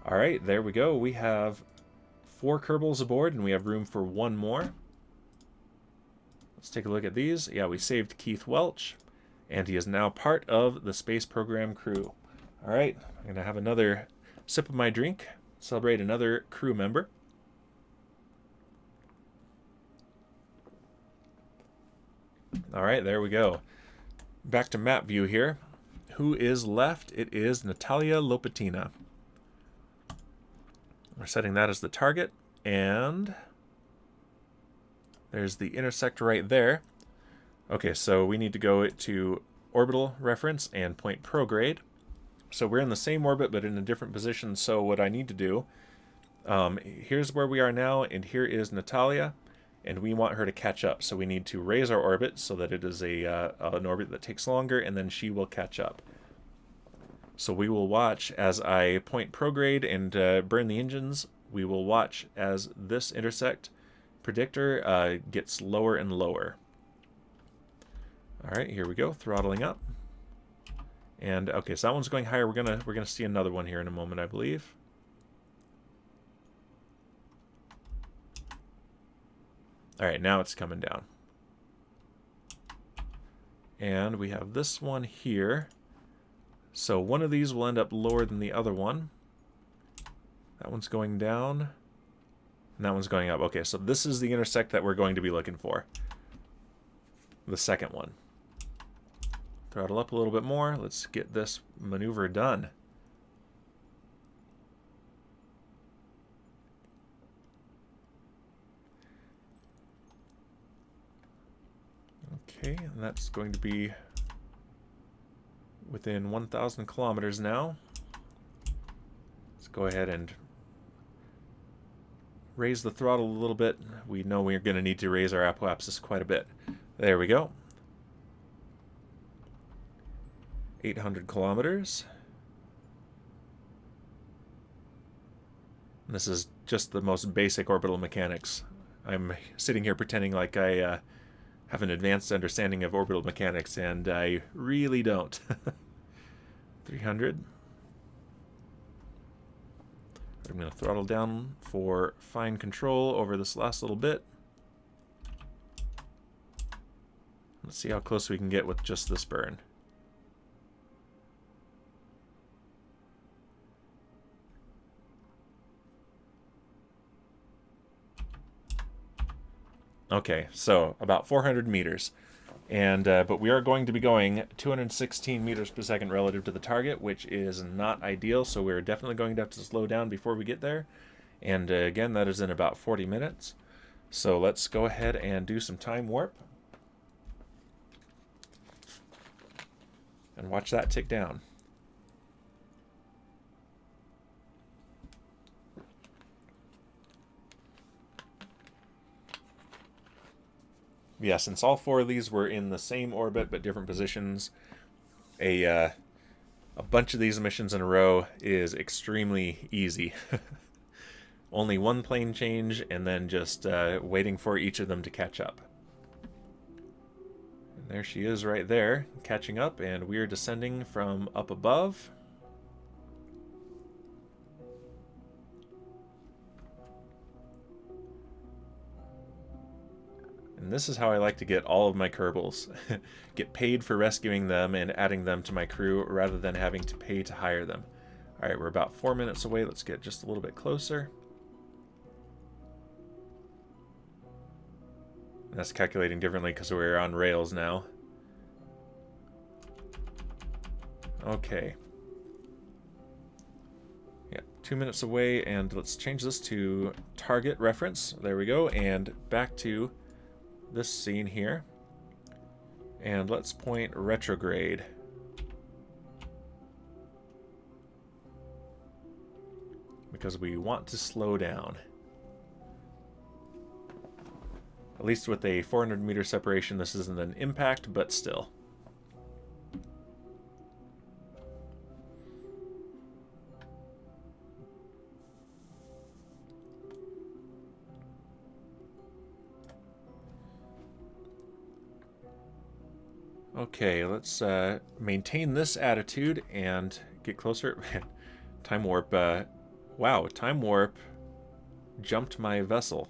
All right, there we go. We have 4 Kerbals aboard, and we have room for 1 more. Let's take a look at these. Yeah, we saved Keith Welch, and he is now part of the space program crew. All right, I'm going to have another sip of my drink, celebrate another crew member. All right, there we go. Back to map view here. Who is left? It is Natalia Lopatina. We're setting that as the target, and there's the intersect right there. Okay, so we need to go to orbital reference and point prograde. So we're in the same orbit but in a different position. So what I need to do, here's where we are now, and here is Natalia, and we want her to catch up. So we need to raise our orbit so that it is an orbit that takes longer, and then she will catch up. So we will watch as I point prograde and burn the engines. We will watch as this intersect predictor gets lower and lower. All right, here we go, throttling up. And okay, so that one's going higher. We're gonna see another one here in a moment, I believe. All right, now it's coming down. And we have this one here. So one of these will end up lower than the other one. That one's going down. And that one's going up. Okay, so this is the intersect that we're going to be looking for. The second one. Throttle up a little bit more. Let's get this maneuver done. Okay, and that's going to be within 1,000 kilometers now. Let's go ahead and raise the throttle a little bit. We know we're going to need to raise our apoapsis quite a bit. There we go. 800 kilometers. And this is just the most basic orbital mechanics. I'm sitting here pretending like I have an advanced understanding of orbital mechanics, and I really don't. 300. I'm going to throttle down for fine control over this last little bit. Let's see how close we can get with just this burn. Okay, so about 400 meters. And but we are going to be going 216 meters per second relative to the target, which is not ideal, so we're definitely going to have to slow down before we get there. And again, that is in about 40 minutes. So let's go ahead and do some time warp. And watch that tick down. Yeah, since all 4 of these were in the same orbit but different positions, a bunch of these missions in a row is extremely easy. Only 1 plane change, and then just waiting for each of them to catch up. And there she is right there, catching up, and we're descending from up above. And this is how I like to get all of my Kerbals. Get paid for rescuing them and adding them to my crew rather than having to pay to hire them. Alright, we're about 4 minutes away. Let's get just a little bit closer. And that's calculating differently because we're on rails now. Okay. Yeah, 2 minutes away, and let's change this to target reference. There we go, and back to this scene here. And let's point retrograde. Because we want to slow down. At least with a 400-meter separation, this isn't an impact, but still. Okay, let's maintain this attitude and get closer. Time warp. Wow, time warp jumped my vessel.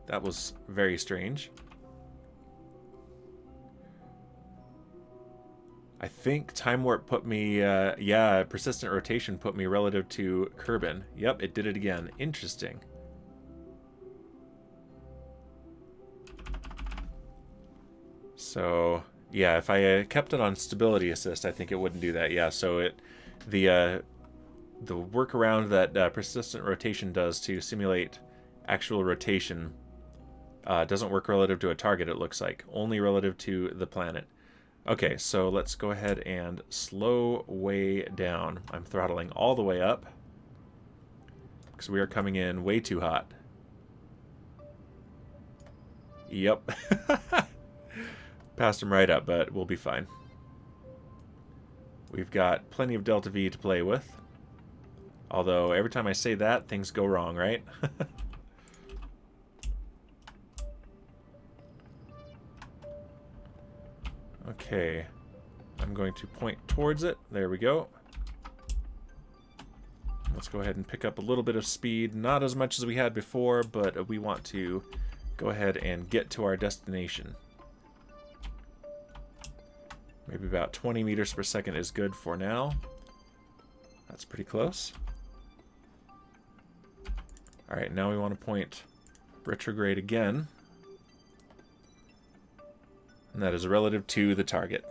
That was very strange. I think time warp put me, yeah, persistent rotation put me relative to Kerbin. Yep, it did it again. Interesting. So, yeah, if I kept it on stability assist, I think it wouldn't do that. Yeah, so the workaround that persistent rotation does to simulate actual rotation doesn't work relative to a target, it looks like. Only relative to the planet. Okay, so let's go ahead and slow way down. I'm throttling all the way up because we are coming in way too hot. Yep. Passed him right up, but we'll be fine. We've got plenty of delta V to play with. Although every time I say that, things go wrong, right? Okay, I'm going to point towards it. There we go. Let's go ahead and pick up a little bit of speed. Not as much as we had before, but we want to go ahead and get to our destination. Maybe about 20 meters per second is good for now. That's pretty close. Alright, now we want to point retrograde again. And that is relative to the target.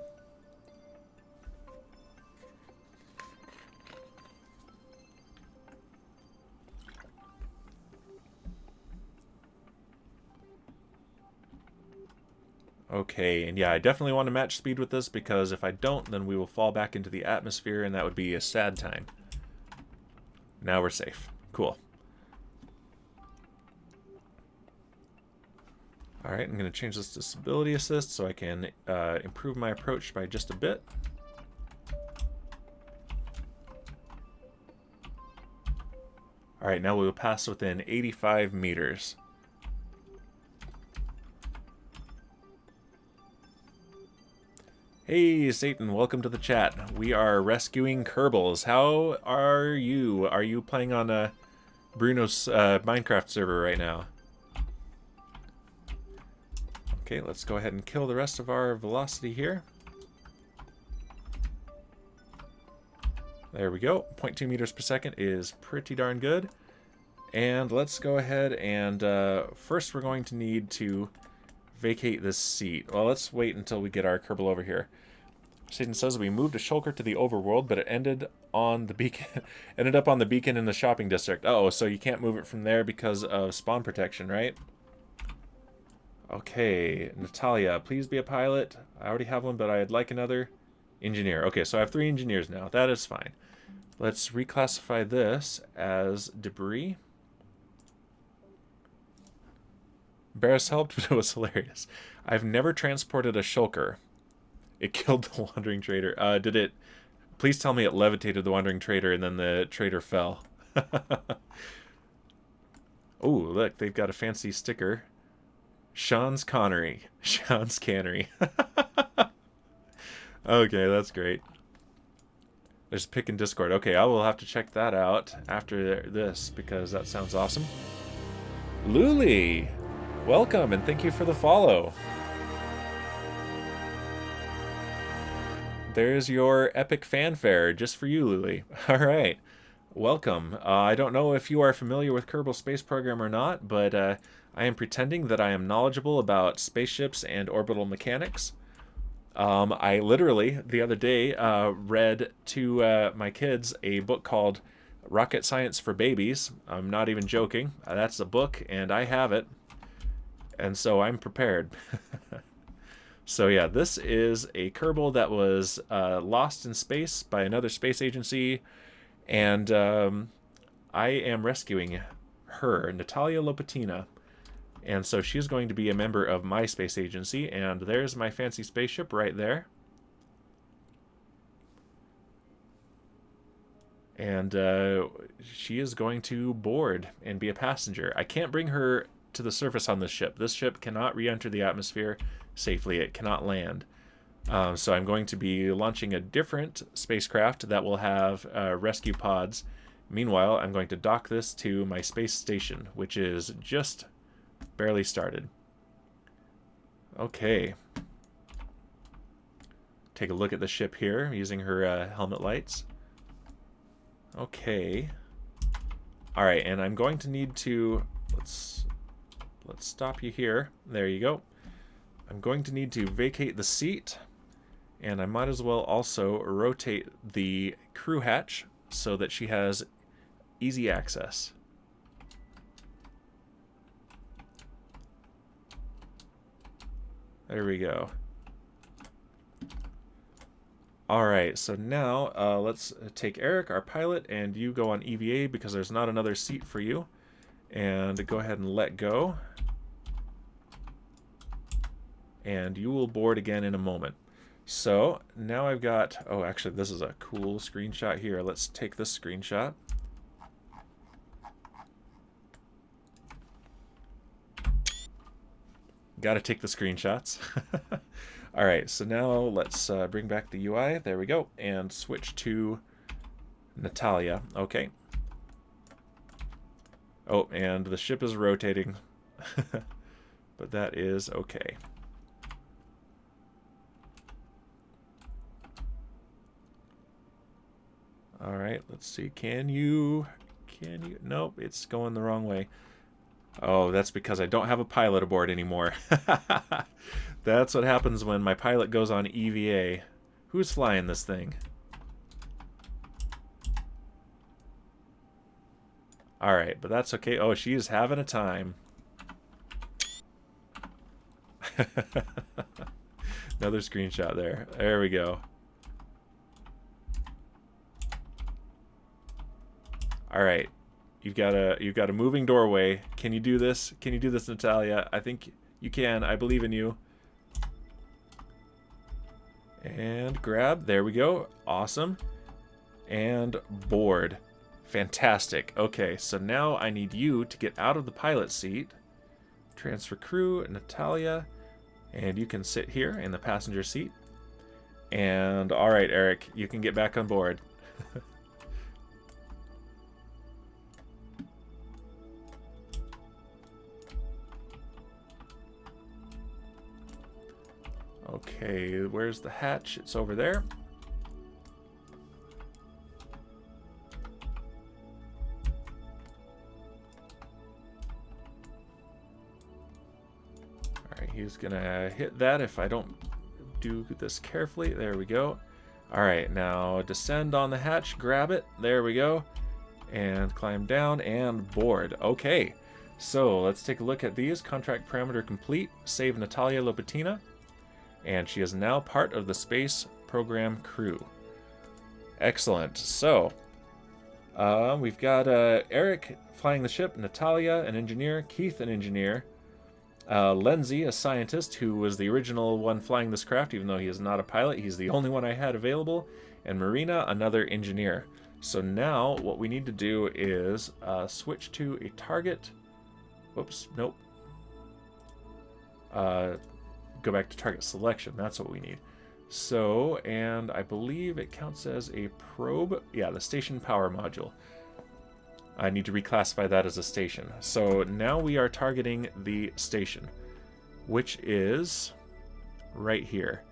Okay, and yeah, I definitely want to match speed with this because if I don't, then we will fall back into the atmosphere and that would be a sad time. Now we're safe. Cool. Alright, I'm going to change this to stability assist so I can improve my approach by just a bit. Alright, now we will pass within 85 meters. Hey, Satan, welcome to the chat. We are rescuing Kerbals. How are you? Are you playing on Bruno's Minecraft server right now? Okay, let's go ahead and kill the rest of our velocity here. There we go. 0.2 meters per second is pretty darn good. And let's go ahead and first we're going to need to vacate this seat. Well, let's wait until we get our Kerbal over here. Satan says we moved a shulker to the overworld, but it ended on the beacon. Ended up on the beacon in the shopping district. Uh-oh, so you can't move it from there because of spawn protection, right? Okay, Natalia, please be a pilot. I already have one, but I'd like another engineer. Okay, so I have 3 engineers now. That is fine. Let's reclassify this as debris. Barris helped, but it was hilarious. I've never transported a shulker. It killed the wandering trader. Did it? Please tell me it levitated the wandering trader and then the trader fell. Oh, look, they've got a fancy sticker. Sean's Connery. Sean's Cannery. Okay, that's great. There's pick in Discord. Okay, I will have to check that out after this because that sounds awesome. Luli, welcome and thank you for the follow. There's your epic fanfare just for you, Luli. All right, welcome. I don't know if you are familiar with Kerbal Space Program or not, but I am pretending that I am knowledgeable about spaceships and orbital mechanics. I literally, the other day, read to my kids a book called Rocket Science for Babies. I'm not even joking. That's a book, and I have it. And so I'm prepared. So yeah, this is a Kerbal that was lost in space by another space agency. And I am rescuing her, Natalia Lopatina. And so she's going to be a member of my space agency, and there's my fancy spaceship right there. And she is going to board and be a passenger. I can't bring her to the surface on this ship. This ship cannot re-enter the atmosphere safely. It cannot land. So I'm going to be launching a different spacecraft that will have rescue pods. Meanwhile, I'm going to dock this to my space station, which is just barely started. Okay. Take a look at the ship here using her helmet lights. Okay. All right, and I'm going to need to let's stop you here. There you go. I'm going to need to vacate the seat, and I might as well also rotate the crew hatch so that she has easy access. There we go. All right, so now let's take Eric, our pilot, and you go on EVA because there's not another seat for you. And go ahead and let go. And you will board again in a moment. So now I've got, oh, actually, this is a cool screenshot here. Let's take this screenshot. Got to take the screenshots. All right, so now let's bring back the UI. There we go. And switch to Natalia. Okay. Oh, and the ship is rotating. But that is okay. All right, let's see. Can you? Nope, it's going the wrong way. Oh, that's because I don't have a pilot aboard anymore. That's what happens when my pilot goes on EVA. Who's flying this thing? Alright, but that's okay. Oh, she is having a time. Another screenshot there. There we go. Alright. You've got a moving doorway. Can you do this? Can you do this, Natalia? I think you can. I believe in you. And grab. There we go. Awesome. And board. Fantastic. Okay, so now I need you to get out of the pilot seat. Transfer crew, Natalia. And you can sit here in the passenger seat. And all right, Eric, you can get back on board. Okay, where's the hatch? It's over there. Alright, he's gonna hit that if I don't do this carefully. There we go. Alright, now descend on the hatch, grab it. There we go. And climb down and board. Okay, so let's take a look at these. Contract parameter complete. Save Natalia Lopatina. And she is now part of the space program crew. Excellent. So, we've got Eric flying the ship, Natalia, an engineer, Keith, an engineer. Lenzi, a scientist who was the original one flying this craft, even though he is not a pilot. He's the only one I had available. And Marina, another engineer. So now what we need to do is switch to a target. Whoops, nope. Go back to target selection. That's what we need. So, and I believe it counts as a probe. Yeah, the station power module. I need to reclassify that as a station. So now we are targeting the station, which is right here.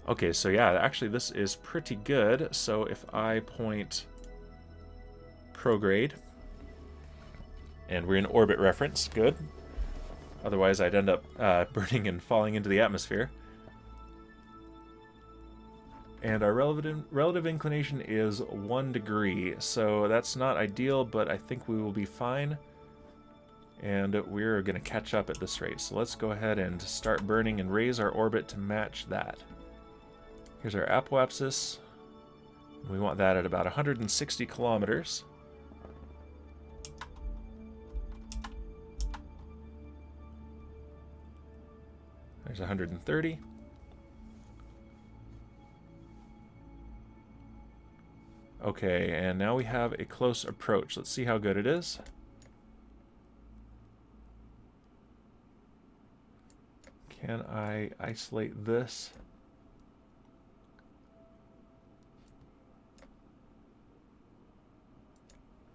Okay, so yeah, actually this is pretty good. So if I point prograde, and we're in orbit reference, good. Otherwise I'd end up burning and falling into the atmosphere. And our relative inclination is 1 degree, so that's not ideal, but I think we will be fine. And we're going to catch up at this rate. So let's go ahead and start burning and raise our orbit to match that. Here's our apoapsis. We want that at about 160 kilometers. There's 130. Okay, and now we have a close approach. Let's see how good it is. Can I isolate this?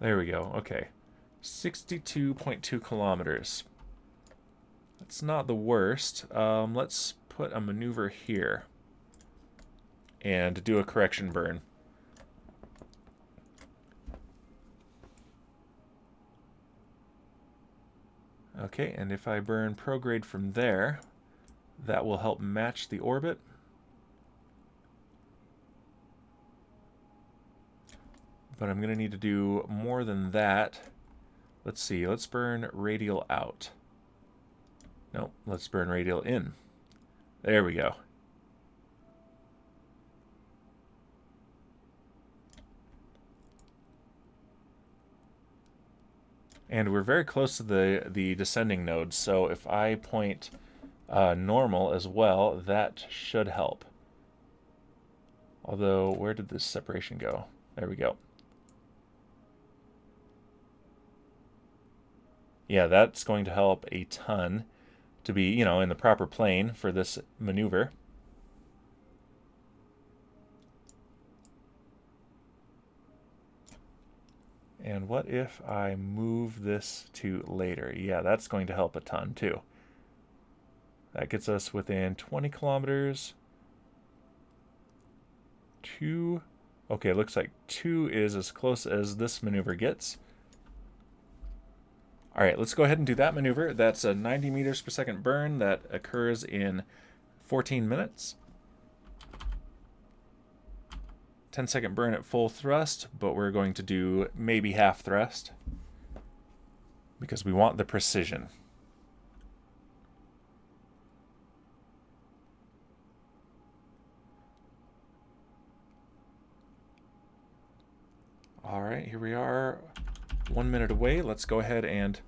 There we go. Okay. 62.2 kilometers. That's not the worst. Let's put a maneuver here and do a correction burn. Okay, and if I burn prograde from there, that will help match the orbit. But I'm going to need to do more than that. Let's see, let's burn radial out. No, let's burn radial in. There we go. And we're very close to the descending node, so if I point normal as well, that should help. Although, where did this separation go? There we go. Yeah, that's going to help a ton to be, you know, in the proper plane for this maneuver. And what if I move this to later? Yeah, that's going to help a ton too. That gets us within 20 kilometers. 2. Okay, looks like 2 is as close as this maneuver gets. All right, let's go ahead and do that maneuver. That's a 90 meters per second burn that occurs in 14 minutes. 10-second burn at full thrust, but we're going to do maybe half thrust because we want the precision. All right, here we are, 1 minute away. Let's go ahead and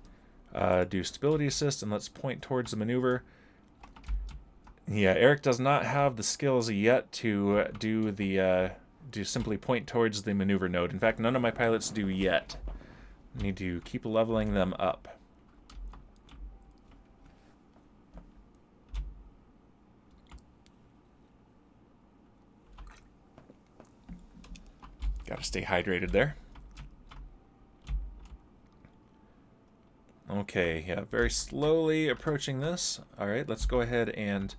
do stability assist, and let's point towards the maneuver. Yeah, Eric does not have the skills yet to do the to simply point towards the maneuver node. In fact, none of my pilots do yet. I need to keep leveling them up. Gotta stay hydrated there. Okay, yeah, very slowly approaching this. All right, let's go ahead and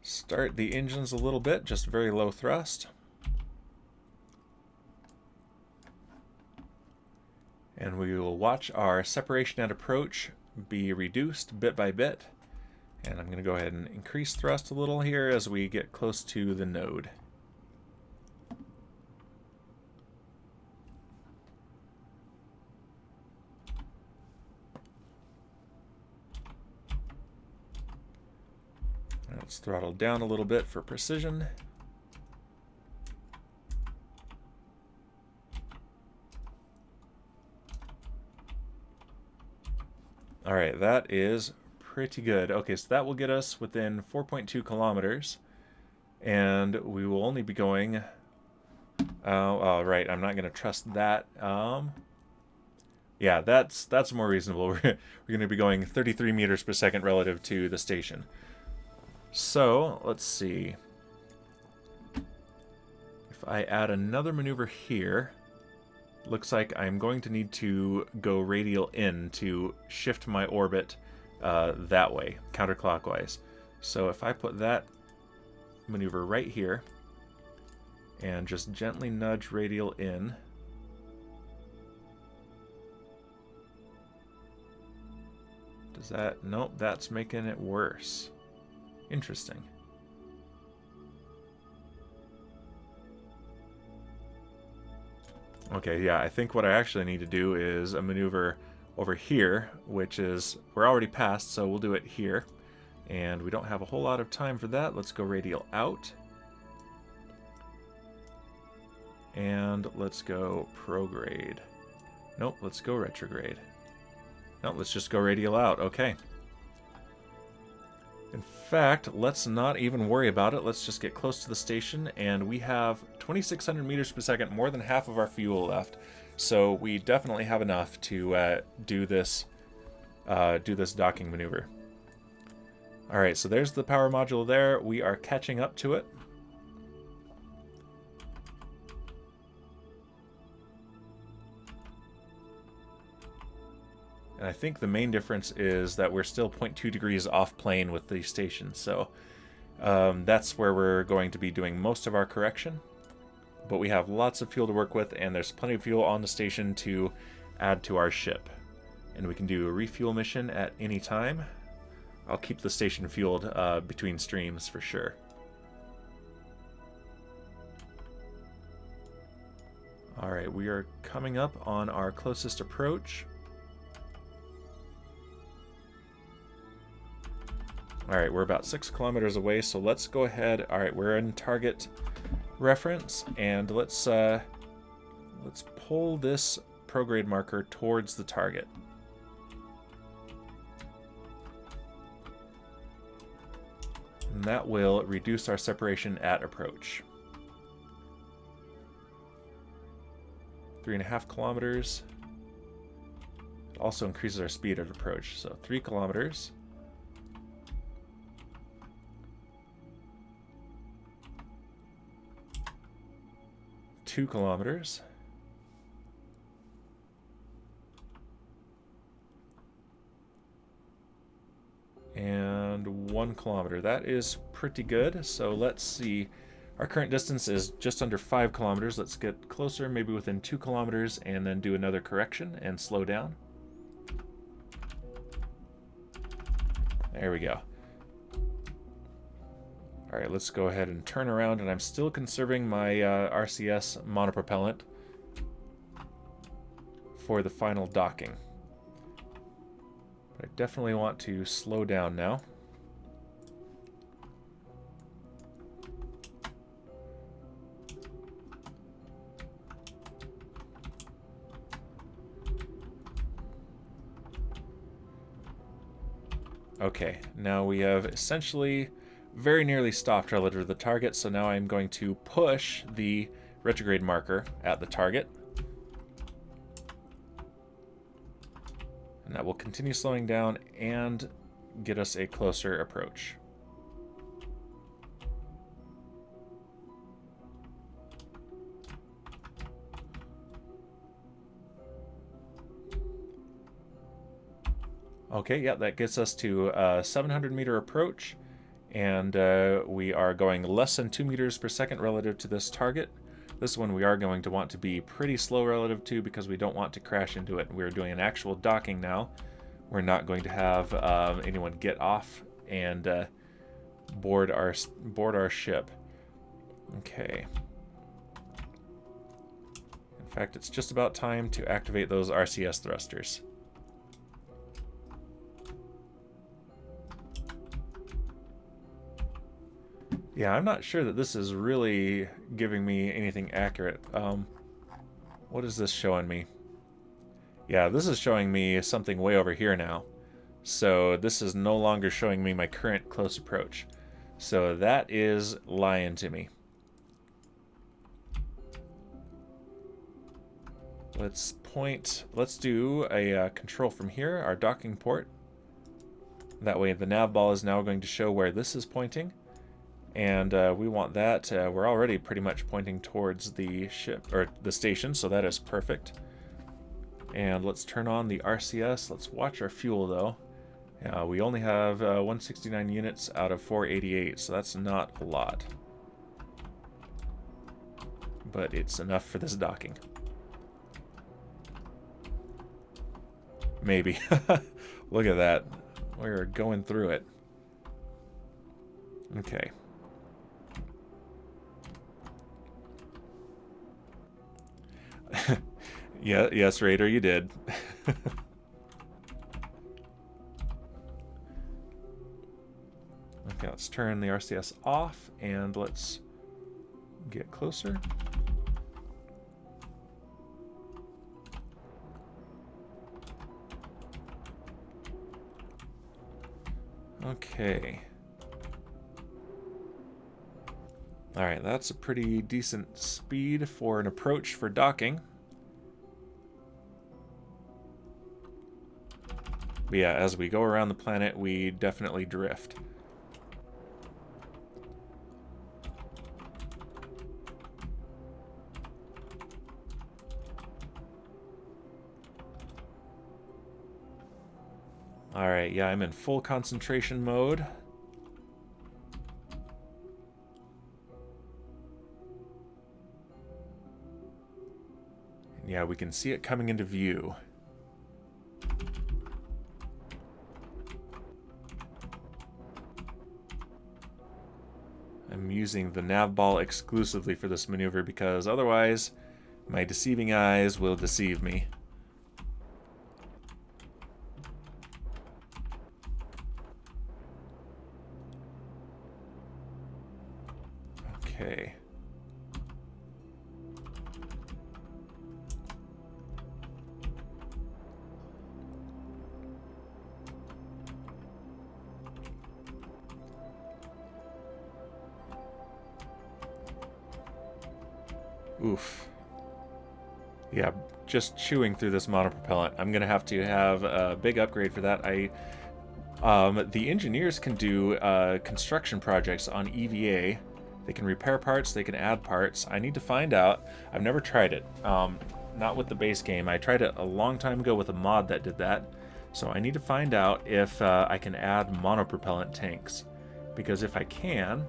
start the engines a little bit, just very low thrust. And we will watch our separation at approach be reduced bit by bit. And I'm going to go ahead and increase thrust a little here as we get close to the node. Let's throttle down a little bit for precision. All right, that is pretty good. Okay, so that will get us within 4.2 kilometers. And we will only be going... oh, right, I'm not going to trust that. Yeah, that's more reasonable. We're going to be going 33 meters per second relative to the station. So, let's see. If I add another maneuver here, looks like I'm going to need to go radial in to shift my orbit that way, counterclockwise. So if I put that maneuver right here and just gently nudge radial in, does that... Nope, that's making it worse. Interesting. Okay, yeah, I think what I actually need to do is a maneuver over here, which is... We're already past, so we'll do it here. And we don't have a whole lot of time for that. Let's go radial out. And let's go prograde. Nope, let's go retrograde. No, let's just go radial out. Okay. In fact, let's not even worry about it. Let's just get close to the station, and we have 2,600 meters per second, more than half of our fuel left. So we definitely have enough to do this docking maneuver. All right, so there's the power module there. We are catching up to it. And I think the main difference is that we're still 0.2 degrees off plane with the station. So that's where we're going to be doing most of our correction. But we have lots of fuel to work with, and there's plenty of fuel on the station to add to our ship. And we can do a refuel mission at any time. I'll keep the station fueled between streams for sure. Alright, we are coming up on our closest approach. Alright, we're about 6 kilometers away, so let's go ahead. Alright, we're in target reference, and let's pull this prograde marker towards the target. And that will reduce our separation at approach. 3.5 kilometers. It also increases our speed at approach, so 3 kilometers. 2 kilometers. And 1 kilometer. That is pretty good. So let's see. Our current distance is just under 5 kilometers. Let's get closer, maybe within 2 kilometers, and then do another correction and slow down. There we go. All right, let's go ahead and turn around, and I'm still conserving my RCS monopropellant for the final docking. But I definitely want to slow down now. Okay, now we have essentially very nearly stopped relative to the target, so now I'm going to push the retrograde marker at the target. And that will continue slowing down and get us a closer approach. Okay, yeah, that gets us to a 700 meter approach. And we are going less than 2 meters per second relative to this target. This one we are going to want to be pretty slow relative to because we don't want to crash into it. We're doing an actual docking now. We're not going to have anyone get off and board our ship. Okay. In fact, it's just about time to activate those RCS thrusters. Yeah, I'm not sure that this is really giving me anything accurate. What is this showing me? Yeah, this is showing me something way over here now. So this is no longer showing me my current close approach. So that is lying to me. Let's do a control from here, our docking port. That way the nav ball is now going to show where this is pointing. And we want that, we're already pretty much pointing towards the ship, or the station, so that is perfect. And let's turn on the RCS. Let's watch our fuel though. We only have 169 units out of 488, so that's not a lot. But it's enough for this docking. Maybe. Look at that. We're going through it. Okay. Yeah, yes, Raider, you did. Okay, let's turn the RCS off and let's get closer. Okay. Alright, that's a pretty decent speed for an approach for docking. But yeah, as we go around the planet, we definitely drift. Alright, yeah, I'm in full concentration mode. And yeah, we can see it coming into view. I'm using the nav ball exclusively for this maneuver because otherwise my deceiving eyes will deceive me. Okay. Oof. Yeah, just chewing through this monopropellant. I'm gonna have to have a big upgrade for that. The engineers can do construction projects on EVA. They can repair parts, they can add parts. I need to find out. I've never tried it. Not with the base game. I tried it a long time ago with a mod that did that. So I need to find out if I can add monopropellant tanks. Because if I can,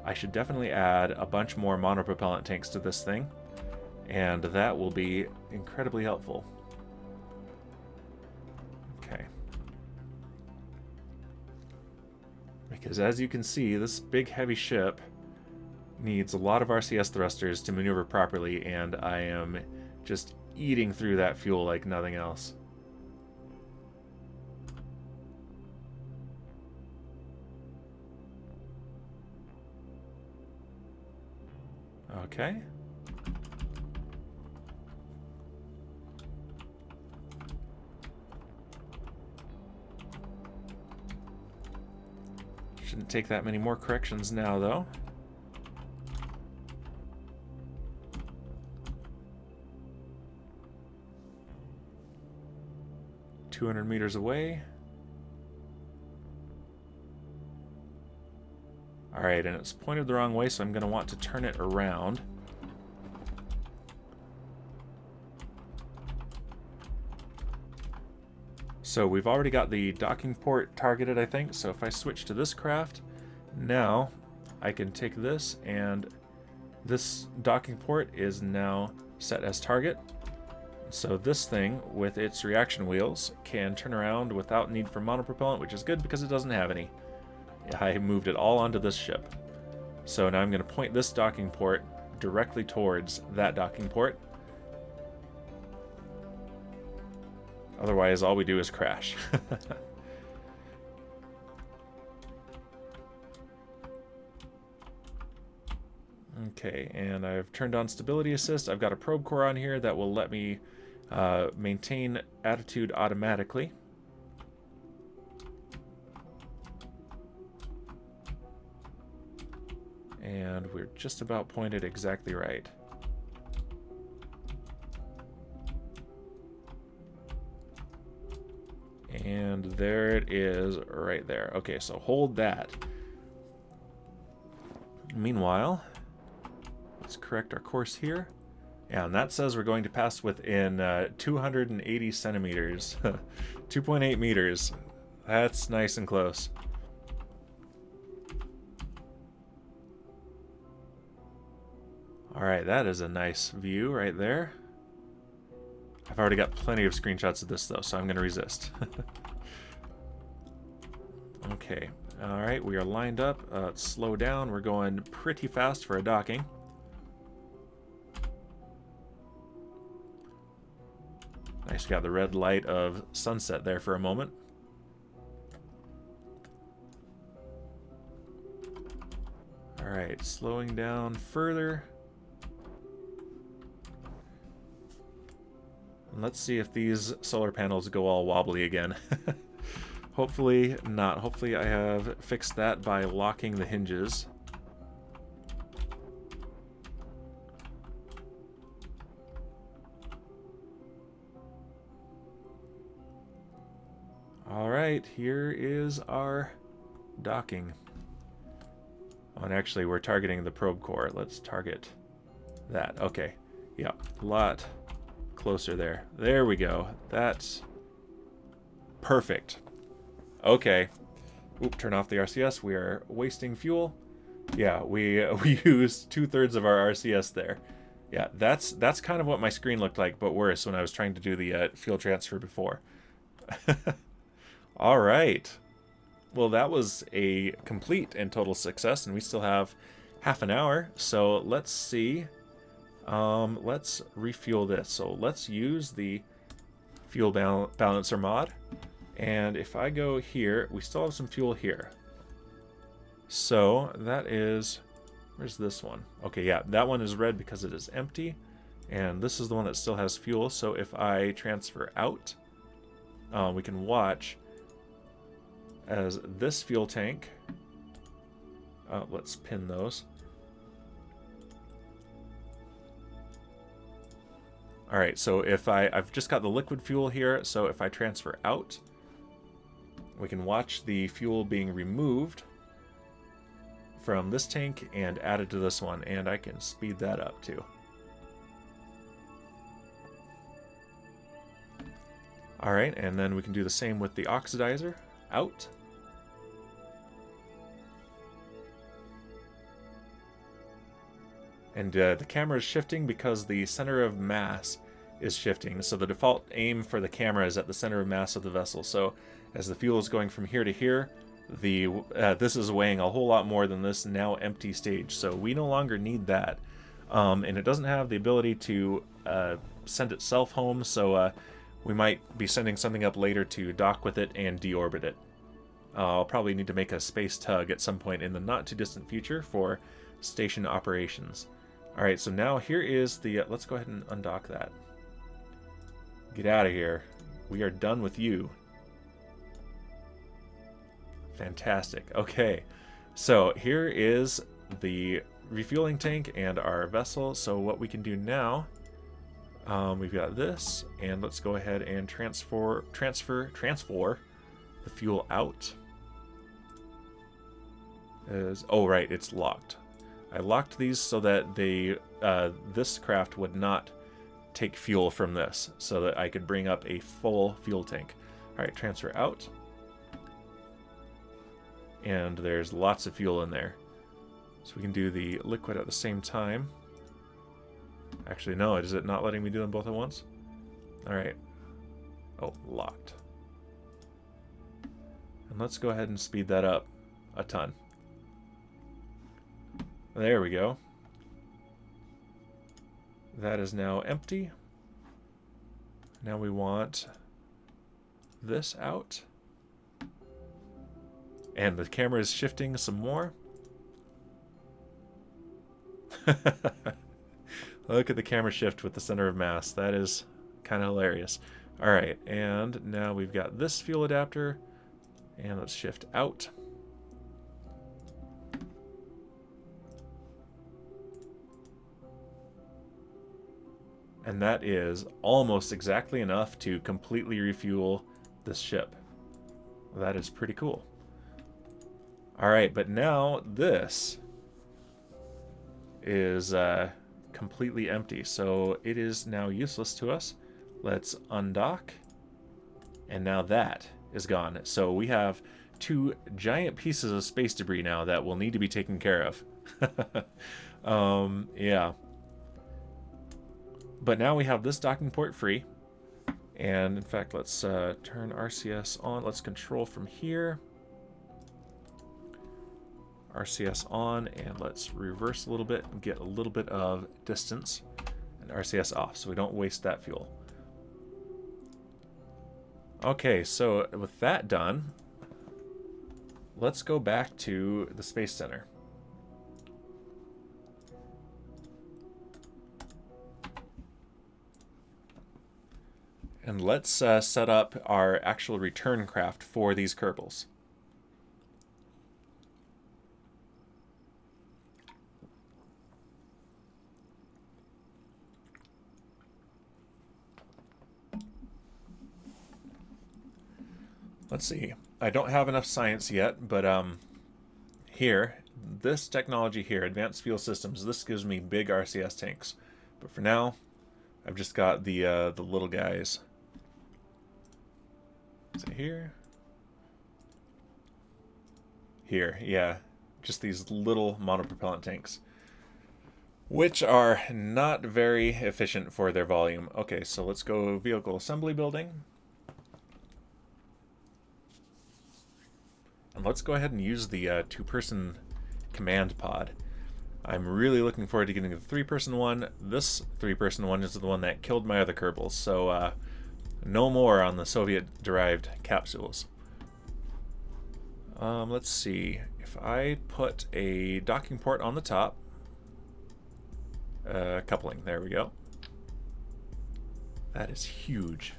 I should definitely add a bunch more monopropellant tanks to this thing. And that will be incredibly helpful. Okay. Because as you can see, this big heavy ship needs a lot of RCS thrusters to maneuver properly, and I am just eating through that fuel like nothing else. Okay. Shouldn't take that many more corrections now, though. $200 meters away. Alright, and it's pointed the wrong way, so I'm going to want to turn it around. So we've already got the docking port targeted, I think. So if I switch to this craft, now I can take this, and this docking port is now set as target. So this thing, with its reaction wheels, can turn around without need for monopropellant, which is good because it doesn't have any. I moved it all onto this ship. So now I'm going to point this docking port directly towards that docking port. Otherwise, all we do is crash. Okay, and I've turned on stability assist. I've got a probe core on here that will let me maintain attitude automatically. And we're just about pointed exactly right. And there it is right there. Okay, so hold that. Meanwhile, let's correct our course here. Yeah, and that says we're going to pass within 280 centimeters. 2.8 meters. That's nice and close. Alright, that is a nice view right there. I've already got plenty of screenshots of this though, so I'm going to resist. Okay, alright, we are lined up. Let's slow down. We're going pretty fast for a docking. Nice, got the red light of sunset there for a moment. Alright, slowing down further. And let's see if these solar panels go all wobbly again. Hopefully not. Hopefully I have fixed that by locking the hinges. Alright, here is our docking. Oh, and actually we're targeting the probe core. Let's target that. Okay. Yeah, a lot closer there. There we go. That's perfect. Okay. Oop, turn off the RCS. We are wasting fuel. Yeah, we used 2/3 of our RCS there. Yeah, that's kind of what my screen looked like, but worse when I was trying to do the fuel transfer before. All right. Well, that was a complete and total success, and we still have half an hour. So let's see. Let's refuel this. So let's use the fuel balancer mod. And if I go here, we still have some fuel here. So that is, where's this one? Okay, yeah, that one is red because it is empty. And this is the one that still has fuel. So if I transfer out, we can watch as this fuel tank, let's pin those. All right, so if I've just got the liquid fuel here, so if I transfer out, we can watch the fuel being removed from this tank and added to this one, and I can speed that up too. All right, and then we can do the same with the oxidizer. Out. And the camera is shifting because the center of mass is shifting. So the default aim for the camera is at the center of mass of the vessel. So as the fuel is going from here to here, this is weighing a whole lot more than this now empty stage. So we no longer need that. And it doesn't have the ability to send itself home. So we might be sending something up later to dock with it and deorbit it. I'll probably need to make a space tug at some point in the not too distant future for station operations. Alright, so now here is the... let's go ahead and undock that. Get out of here. We are done with you. Fantastic. Okay, so here is the refueling tank and our vessel. So what we can do now, we've got this, and let's go ahead and transfer the fuel out. Oh right, it's locked. I locked these so that this craft would not take fuel from this, so that I could bring up a full fuel tank. Alright, transfer out. And there's lots of fuel in there. So we can do the liquid at the same time. Actually, no, is it not letting me do them both at once? Alright. Oh, locked. And let's go ahead and speed that up a ton. There we go. That is now empty. Now we want this out. And the camera is shifting some more. Look at the camera shift with the center of mass. That is kind of hilarious. Alright, and now we've got this fuel adapter. And let's shift out. And that is almost exactly enough to completely refuel this ship. That is pretty cool. Alright, but now this is completely empty, so it is now useless to us. Let's undock, and now that is gone. So we have 2 giant pieces of space debris now that will need to be taken care of. Yeah. But now we have this docking port free. And in fact, let's turn RCS on. Let's control from here. RCS on, and let's reverse a little bit and get a little bit of distance. And RCS off, so we don't waste that fuel. Okay, so with that done, let's go back to the Space Center. And let's set up our actual return craft for these Kerbals. Let's see. I don't have enough science yet, but here, this technology here, Advanced Fuel Systems, this gives me big RCS tanks. But for now, I've just got the little guys. Is it here? Here, yeah. Just these little monopropellant tanks, which are not very efficient for their volume. Okay, so let's go vehicle assembly building. And let's go ahead and use the 2-person command pod. I'm really looking forward to getting the 3-person one. This 3-person one is the one that killed my other Kerbals, so no more on the Soviet-derived capsules. Let's see. If I put a docking port on the top, coupling, there we go. That is huge.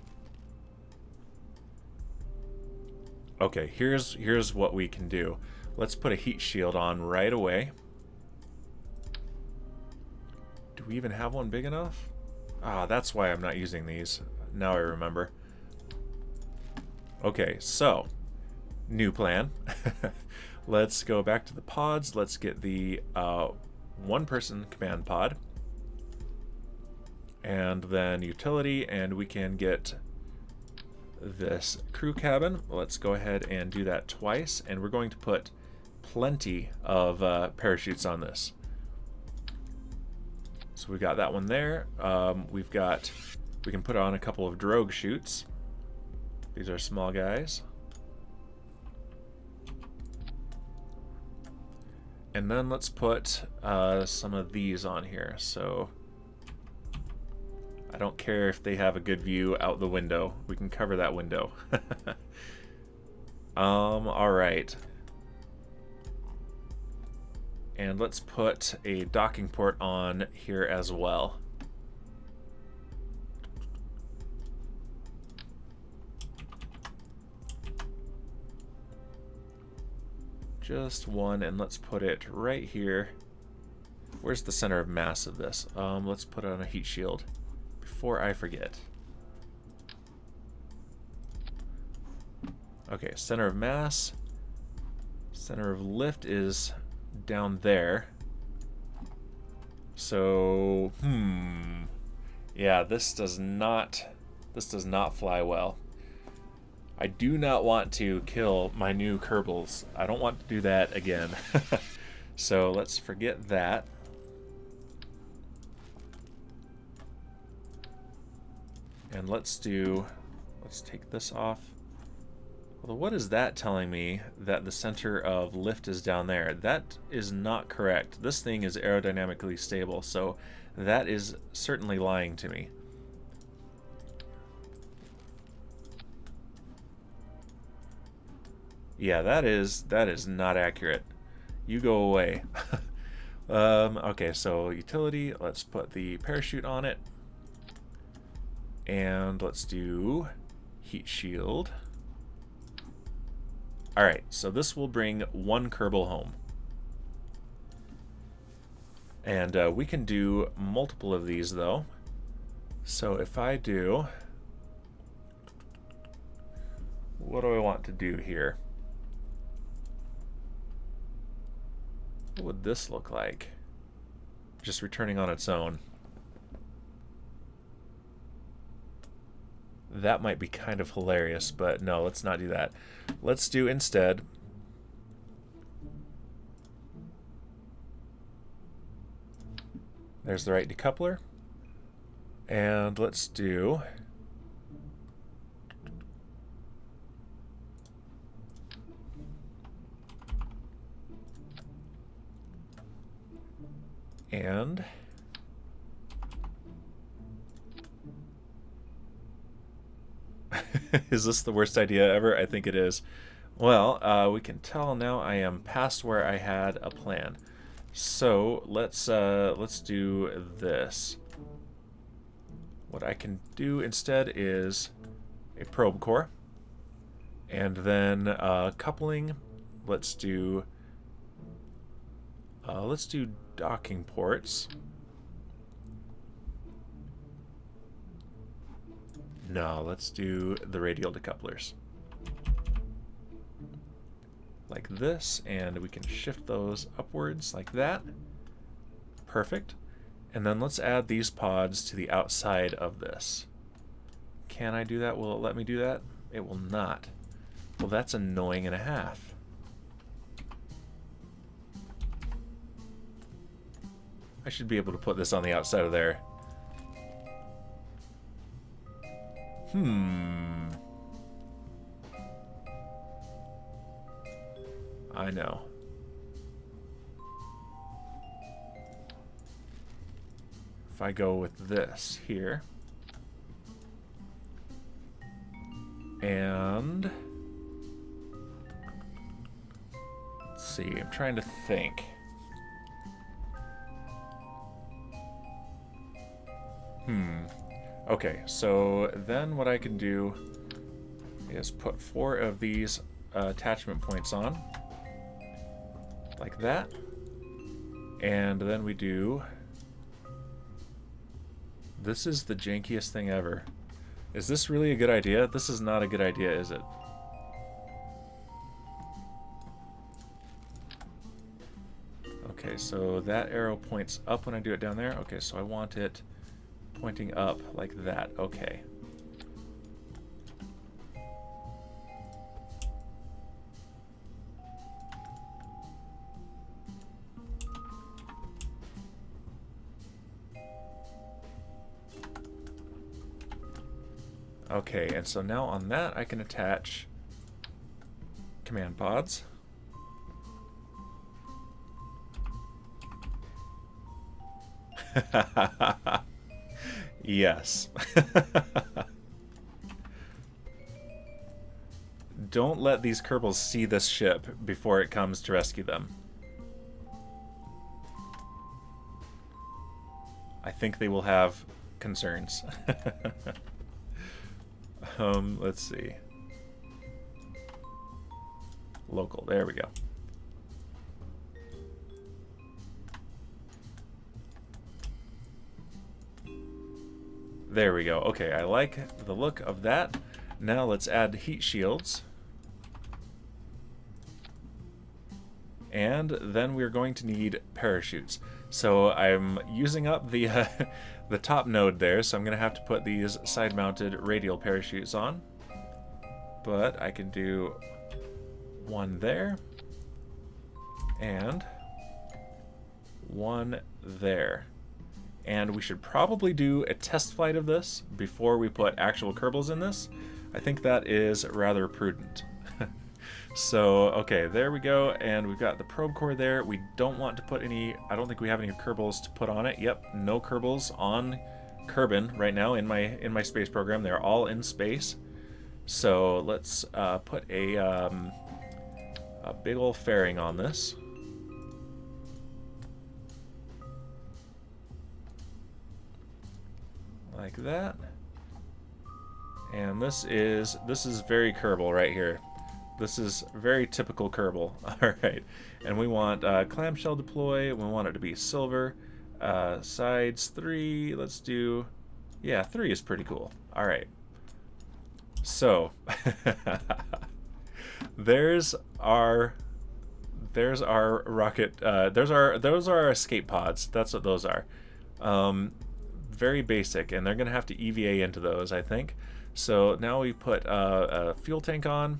Okay, here's what we can do. Let's put a heat shield on right away. Do we even have one big enough? Ah, that's why I'm not using these. Now I remember. Okay, so new plan. Let's go back to the pods. Let's get the 1-person command pod. And then utility, and we can get this crew cabin. Let's go ahead and do that twice, and we're going to put plenty of parachutes on this. So we got that one there. We can put on a couple of drogue chutes. These are small guys. And then let's put some of these on here. So I don't care if they have a good view out the window. We can cover that window. Alright. And let's put a docking port on here as well. Just one, and let's put it right here. Where's the center of mass of this? Let's put on a heat shield before I forget. Okay, center of mass. Center of lift is down there. So, yeah, this does not fly well. I do not want to kill my new Kerbals. I don't want to do that again. So let's forget that. And let's take this off. Well, what is that telling me that the center of lift is down there? That is not correct. This thing is aerodynamically stable, so that is certainly lying to me. Yeah, that is not accurate. You go away. Okay, so utility, let's put the parachute on it. And let's do heat shield. Alright, so this will bring 1 Kerbal home. And we can do multiple of these, though. So if I do, what do I want to do here? What would this look like? Just returning on its own. That might be kind of hilarious, but no, let's not do that. Let's do instead, there's the right decoupler, and let's do and is this the worst idea ever? I think it is. Well, we can tell now I am past where I had a plan. So let's do this. What I can do instead is a probe core, and then coupling. Let's do docking ports. No, let's do the radial decouplers. Like this, and we can shift those upwards like that. Perfect. And then let's add these pods to the outside of this. Can I do that? Will it let me do that? It will not. Well, that's annoying and a half. I should be able to put this on the outside of there. I know. If I go with this here, and let's see, I'm trying to think. Okay, so then what I can do is put 4 of these attachment points on, like that, and then we do, this is the jankiest thing ever. Is this really a good idea? This is not a good idea, is it? Okay, so that arrow points up when I do it down there. Okay, so I want it pointing up like that. Okay. Okay, and so now on that I can attach command pods. Yes. Don't let these Kerbals see this ship before it comes to rescue them. I think they will have concerns. Let's see. Local, there we go. There we go. Okay, I like the look of that. Now let's add heat shields. And then we're going to need parachutes. So I'm using up the the top node there, so I'm going to have to put these side-mounted radial parachutes on. But I can do one there and one there. And we should probably do a test flight of this before we put actual Kerbals in this. I think that is rather prudent. So, okay, there we go, and we've got the probe core there. We don't want to put any, I don't think we have any Kerbals to put on it. Yep, no Kerbals on Kerbin right now in my space program. They're all in space. So let's put a big old fairing on this. Like that. And this is very Kerbal right here. This is very typical Kerbal. Alright. And we want clamshell deploy. We want it to be silver. Sides 3. Let's do Yeah, 3 is pretty cool. All right. So there's our rocket. Those are our escape pods. That's what those are. Very basic, and they're gonna have to EVA into those, I think. So now we put a fuel tank on.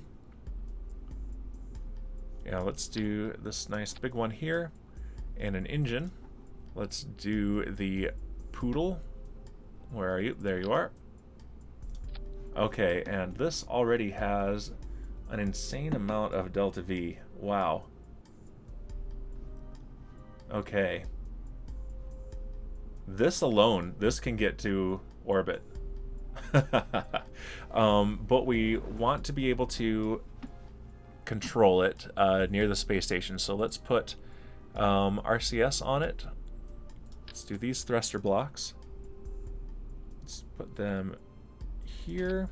Yeah, let's do this nice big one here, and an engine. Let's do the poodle. Where are you? There you are. Okay, and this already has an insane amount of delta V. Wow. Okay. This alone, this can get to orbit. But we want to be able to control it near the space station. So let's put RCS on it. Let's do these thruster blocks. Let's put them here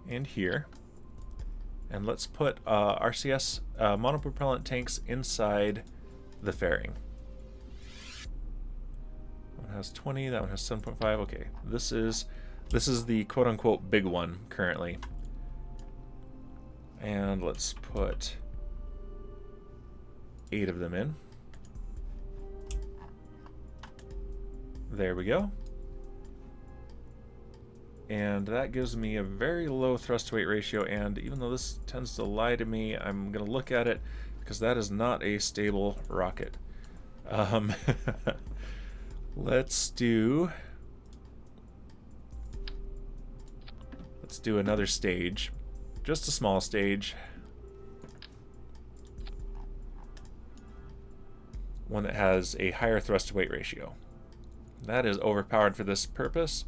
and here. And let's put RCS monopropellant tanks inside the fairing. That one has 20, that one has 7.5. Okay, this is the quote-unquote big one currently. And let's put 8 of them in. There we go. And that gives me a very low thrust to weight ratio, and even though this tends to lie to me, I'm going to look at it because that is not a stable rocket. Let's do another stage. Just a small stage. One that has a higher thrust to weight ratio. That is overpowered for this purpose.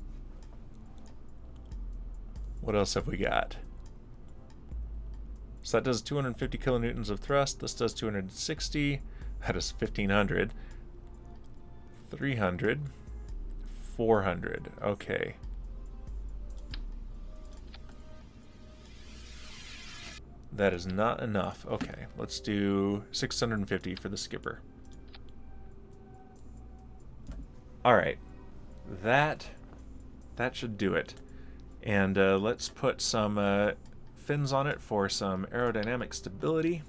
What else have we got? So that does 250 kilonewtons of thrust. This does 260. That is 1500. 300. 400. Okay. That is not enough. Okay, let's do 650 for the skipper. Alright. That should do it. And let's put some fins on it for some aerodynamic stability.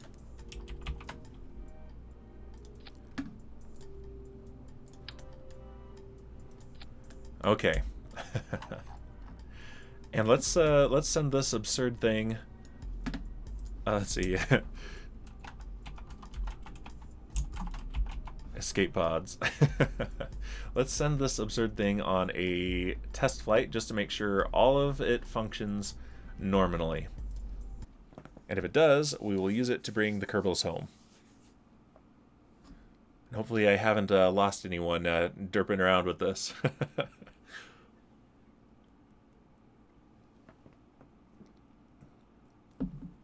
Okay. And let's send this absurd thing. Let's see. Escape pods. Let's send this absurd thing on a test flight just to make sure all of it functions normally. And if it does, we will use it to bring the Kerbals home. And hopefully I haven't lost anyone derping around with this.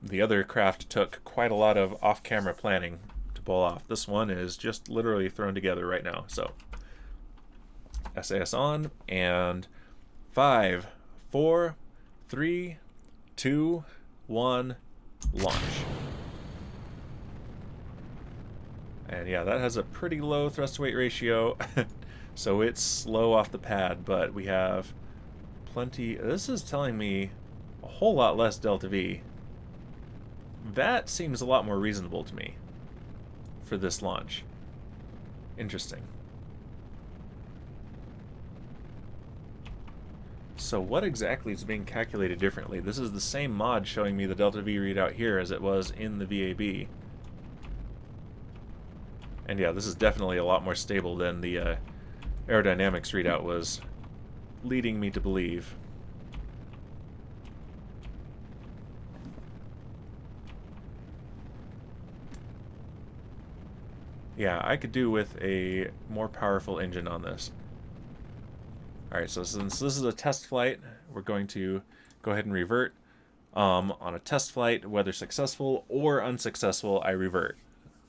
The other craft took quite a lot of off-camera planning to pull off. This one is just literally thrown together right now. So SAS on, and 5, 4, 3, 2, 1, launch. And yeah, that has a pretty low thrust to weight ratio, so it's slow off the pad, but we have plenty. This is telling me a whole lot less delta V. That seems a lot more reasonable to me for this launch. Interesting. So what exactly is being calculated differently? This is the same mod showing me the delta V readout here as it was in the VAB. And yeah, this is definitely a lot more stable than the aerodynamics readout was leading me to believe. Yeah, I could do with a more powerful engine on this. Alright, so since this is a test flight, we're going to go ahead and revert. On a test flight, whether successful or unsuccessful, I revert.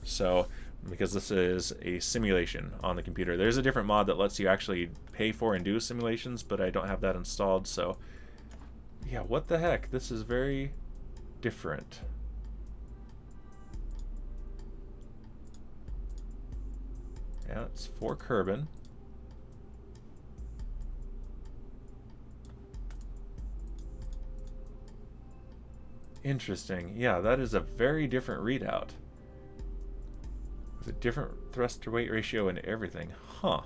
So, because this is a simulation on the computer. There's a different mod that lets you actually pay for and do simulations, but I don't have that installed, so... yeah, what the heck? This is very different. Yeah, it's for Kerbal. Interesting. Yeah, that is a very different readout. With a different thrust to weight ratio and everything. Huh.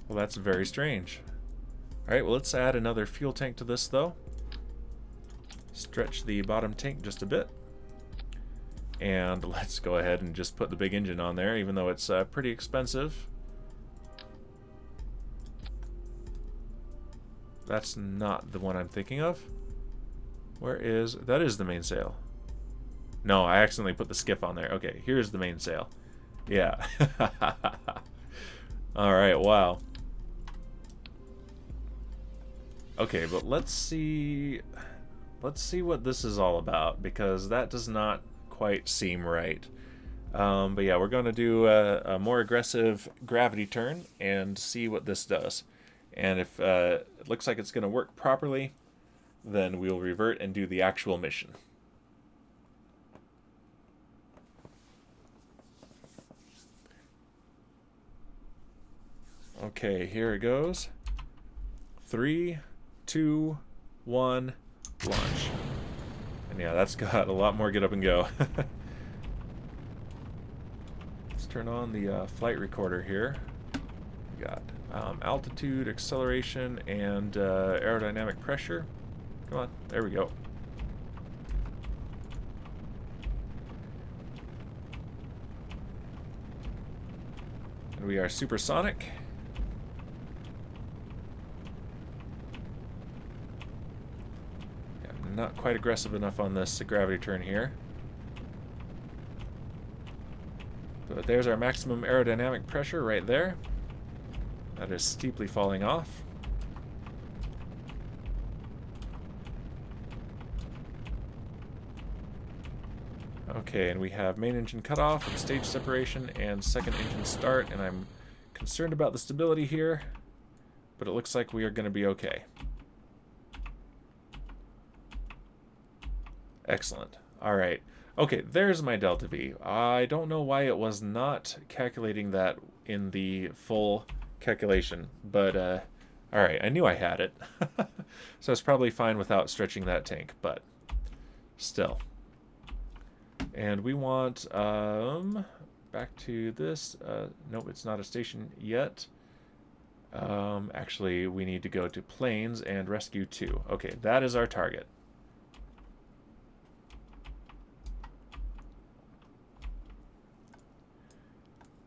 Well, that's very strange. Alright, well, let's add another fuel tank to this, though. Stretch the bottom tank just a bit. And let's go ahead and just put the big engine on there, even though it's pretty expensive. That's not the one I'm thinking of. Where is... That is the mainsail. No, I accidentally put the skiff on there. Okay, here's the mainsail. Yeah. Alright, wow. Okay, but let's see what this is all about, because that does not quite seem right. But yeah, we're going to do a more aggressive gravity turn and see what this does. And if it looks like it's going to work properly, then we'll revert and do the actual mission. Okay, here it goes. 3, 2, 1, launch. And yeah, that's got a lot more get up and go. Let's turn on the flight recorder here. We got altitude, acceleration, and aerodynamic pressure. Come on, there we go. And we are supersonic. Not quite aggressive enough on this gravity turn here. But there's our maximum aerodynamic pressure right there. That is steeply falling off. Okay, and we have main engine cutoff and stage separation and second engine start, and I'm concerned about the stability here, but it looks like we are going to be okay. Excellent. Alright. Okay, there's my delta V. I don't know why it was not calculating that in the full calculation, but alright, I knew I had it. So it's probably fine without stretching that tank, but still. And we want back to this. Nope, it's not a station yet. Actually, we need to go to planes and rescue 2. Okay, that is our target.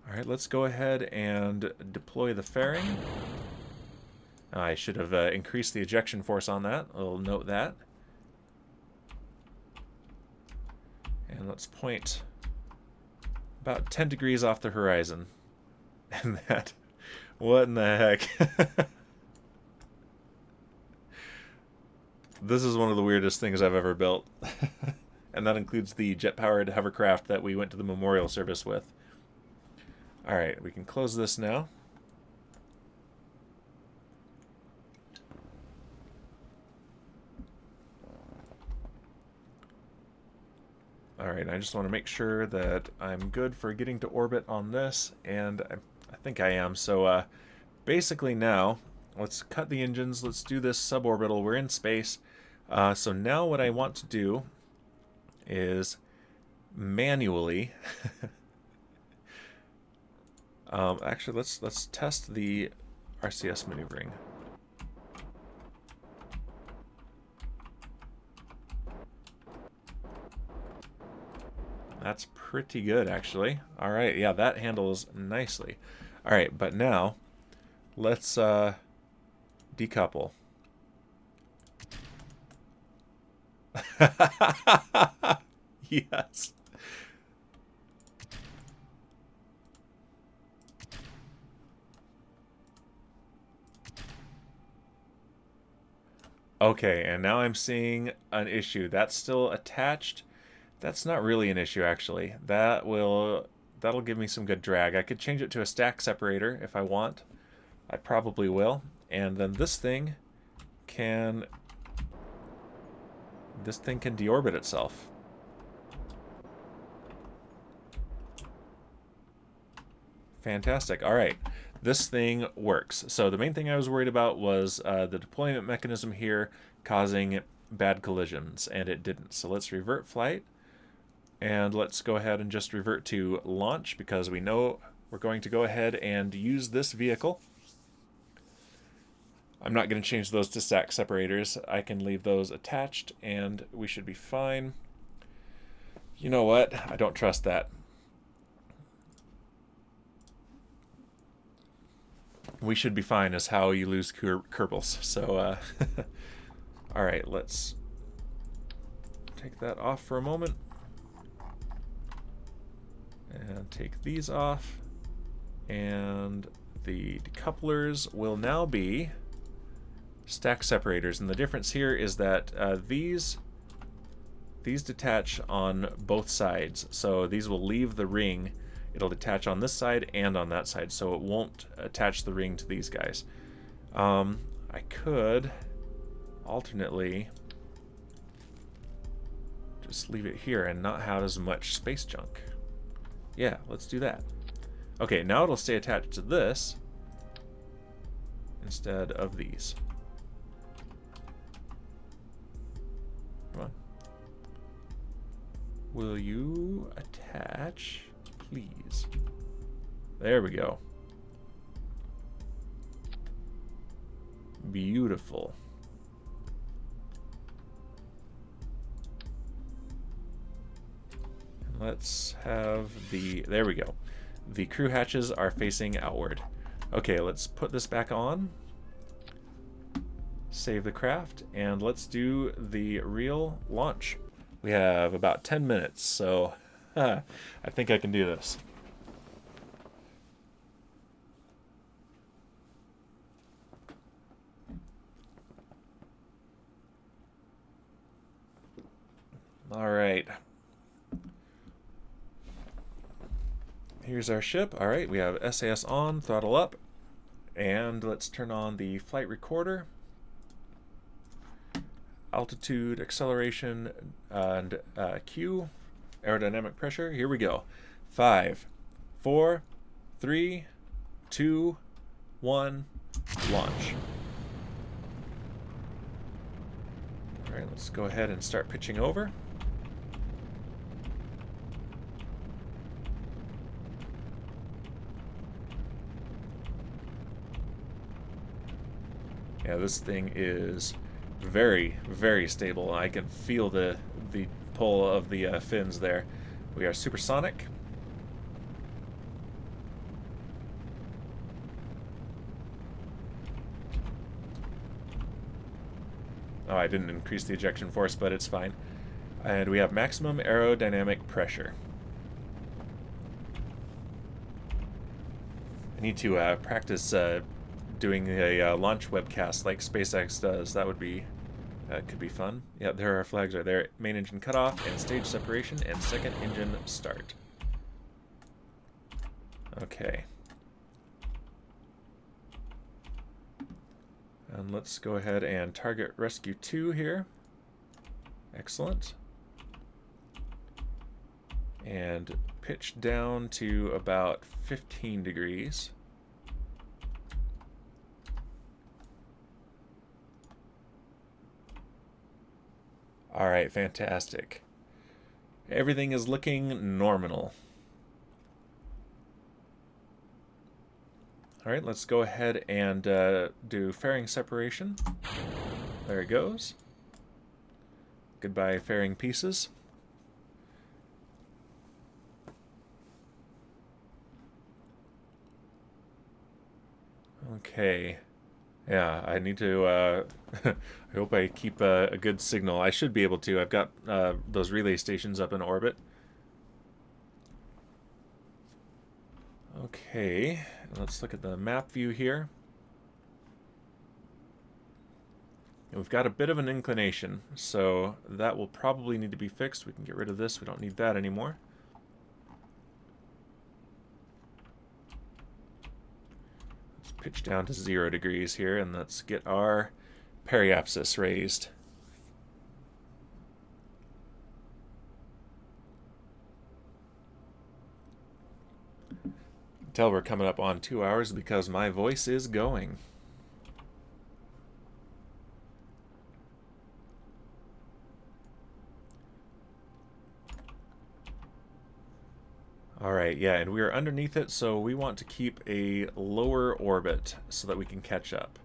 Alright, let's go ahead and deploy the fairing. I should have increased the ejection force on that. I'll note that. And let's point about 10 degrees off the horizon. And that... What in the heck? This is one of the weirdest things I've ever built. And that includes the jet-powered hovercraft that we went to the memorial service with. Alright, we can close this now. Alright, I just want to make sure that I'm good for getting to orbit on this, and I think I am. So basically now, let's cut the engines, let's do this suborbital, we're in space. So now what I want to do is manually... actually, let's test the RCS maneuvering. That's pretty good, actually. All right, yeah, that handles nicely. All right, but now let's decouple. Yes. Okay, and now I'm seeing an issue. That's still attached. That's not really an issue, actually. That'll give me some good drag. I could change it to a stack separator if I want. I probably will. And then this thing can deorbit itself. Fantastic. All right. This thing works. So the main thing I was worried about was the deployment mechanism here causing bad collisions, and it didn't. So let's revert flight, and let's go ahead and just revert to launch, because we know we're going to go ahead and use this vehicle. I'm not going to change those to stack separators. I can leave those attached, and we should be fine. You know what? I don't trust that. We should be fine is how you lose Kerbals. So, all right, let's take that off for a moment. And take these off. And the decouplers will now be stack separators, and the difference here is that these detach on both sides, so these will leave the ring. It'll detach on this side and on that side, so it won't attach the ring to these guys. I could alternately just leave it here and not have as much space junk. Yeah, let's do that. Okay, now it'll stay attached to this instead of these. Come on. Will you attach, please? There we go. Beautiful. And let's have there we go. The crew hatches are facing outward. Okay, let's put this back on. Save the craft, and let's do the real launch. We have about 10 minutes, so I think I can do this. All right. Here's our ship. All right, we have SAS on, throttle up, and let's turn on the flight recorder. Altitude, acceleration, and Q, aerodynamic pressure. Here we go. 5, 4, 3, 2, 1, launch. All right, let's go ahead and start pitching over. Yeah, this thing is very, very stable. I can feel the pull of the fins there. We are supersonic. Oh, I didn't increase the ejection force, but it's fine. And we have maximum aerodynamic pressure. I need to practice doing a launch webcast like SpaceX does. That would be could be fun. Yeah, there are flags right there. Main engine cutoff and stage separation and second engine start. Okay. And let's go ahead and target rescue 2 here. Excellent. And pitch down to about 15 degrees. All right, fantastic. Everything is looking nominal. All right, let's go ahead and do fairing separation. There it goes. Goodbye, fairing pieces. Okay. Yeah, I need to, I hope I keep a good signal. I should be able to. I've got those relay stations up in orbit. Okay, let's look at the map view here. We've got a bit of an inclination, so that will probably need to be fixed. We can get rid of this. We don't need that anymore. Pitch down to 0 degrees here, and let's get our periapsis raised. Tell we're coming up on 2 hours because my voice is going. Alright, yeah, and we are underneath it, so we want to keep a lower orbit so that we can catch up.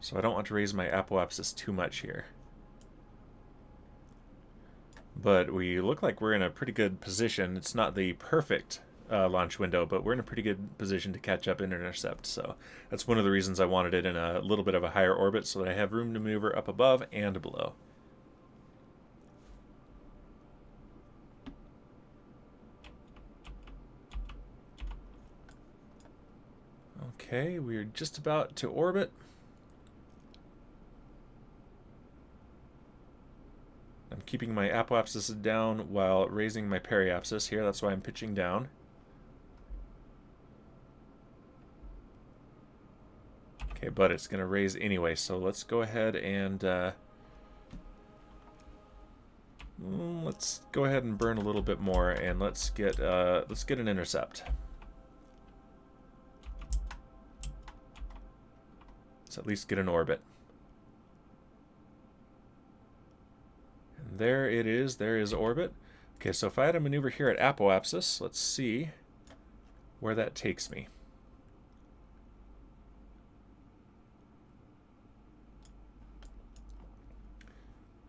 So I don't want to raise my apoapsis too much here. But we look like we're in a pretty good position. It's not the perfect launch window, but we're in a pretty good position to catch up and intercept. So that's one of the reasons I wanted it in a little bit of a higher orbit, so that I have room to maneuver up above and below. Okay, we're just about to orbit. I'm keeping my apoapsis down while raising my periapsis here. That's why I'm pitching down. Okay, but it's going to raise anyway, so let's go ahead and let's go ahead and burn a little bit more, and let's get an intercept. Let's at least get an orbit. And there it is. There is orbit. Okay, so if I had a maneuver here at apoapsis, let's see where that takes me.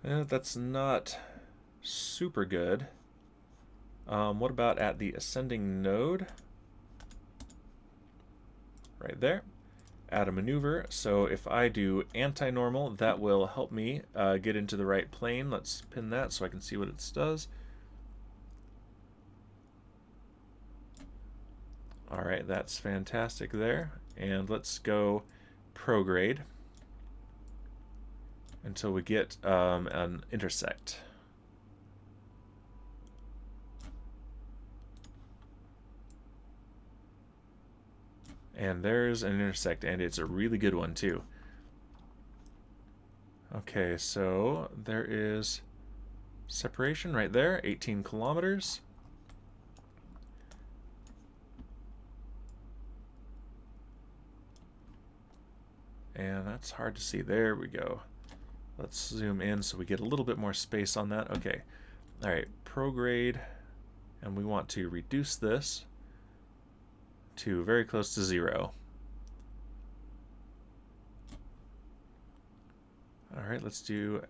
That's not super good. What about at the ascending node? Right there. Add a maneuver. So if I do anti-normal, that will help me get into the right plane. Let's pin that so I can see what it does. Alright, that's fantastic there. And let's go prograde until we get an intersect. And there's an intersect, and it's a really good one too. Okay, so there is separation right there, 18 kilometers. And that's hard to see. There we go. Let's zoom in so we get a little bit more space on that. Okay. Alright, prograde. And we want to reduce this to very close to 0. Alright, let's do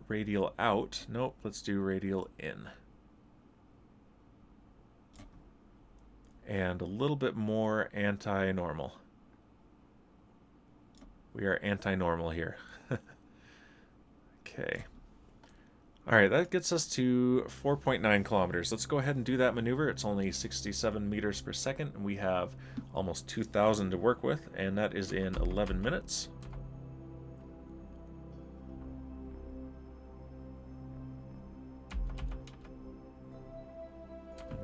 radial out. Nope, let's do radial in. And a little bit more anti-normal. We are anti-normal here. Okay. Alright, that gets us to 4.9 kilometers. Let's go ahead and do that maneuver. It's only 67 meters per second, and we have almost 2,000 to work with, and that is in 11 minutes.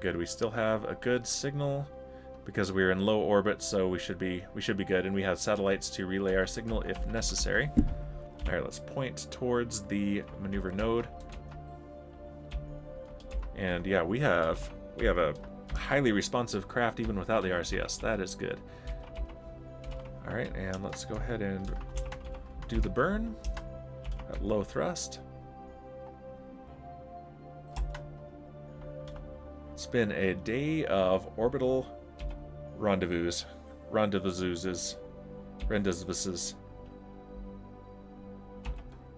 Good, we still have a good signal because we're in low orbit, so we should be good, and we have satellites to relay our signal if necessary. Alright, let's point towards the maneuver node. And yeah, we have a highly responsive craft even without the RCS. That is good. Alright, and let's go ahead and do the burn at low thrust. It's been a day of orbital rendezvous.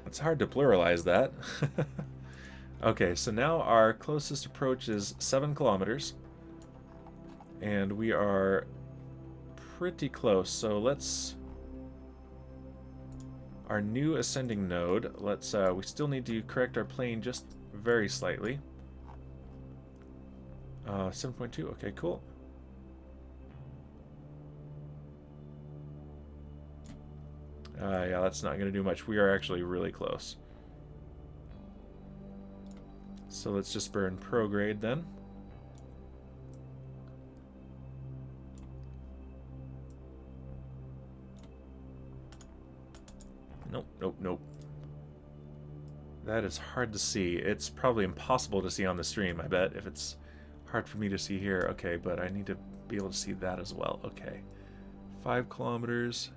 It's hard to pluralize that. Okay, so now our closest approach is 7 kilometers. And we are pretty close. So let's... Our new ascending node, let's we still need to correct our plane just very slightly. 7.2, okay, cool. Yeah, that's not going to do much. We are actually really close. So let's just burn prograde then. Nope, nope, nope. That is hard to see. It's probably impossible to see on the stream, I bet, if it's hard for me to see here. Okay, but I need to be able to see that as well. Okay. 5 kilometers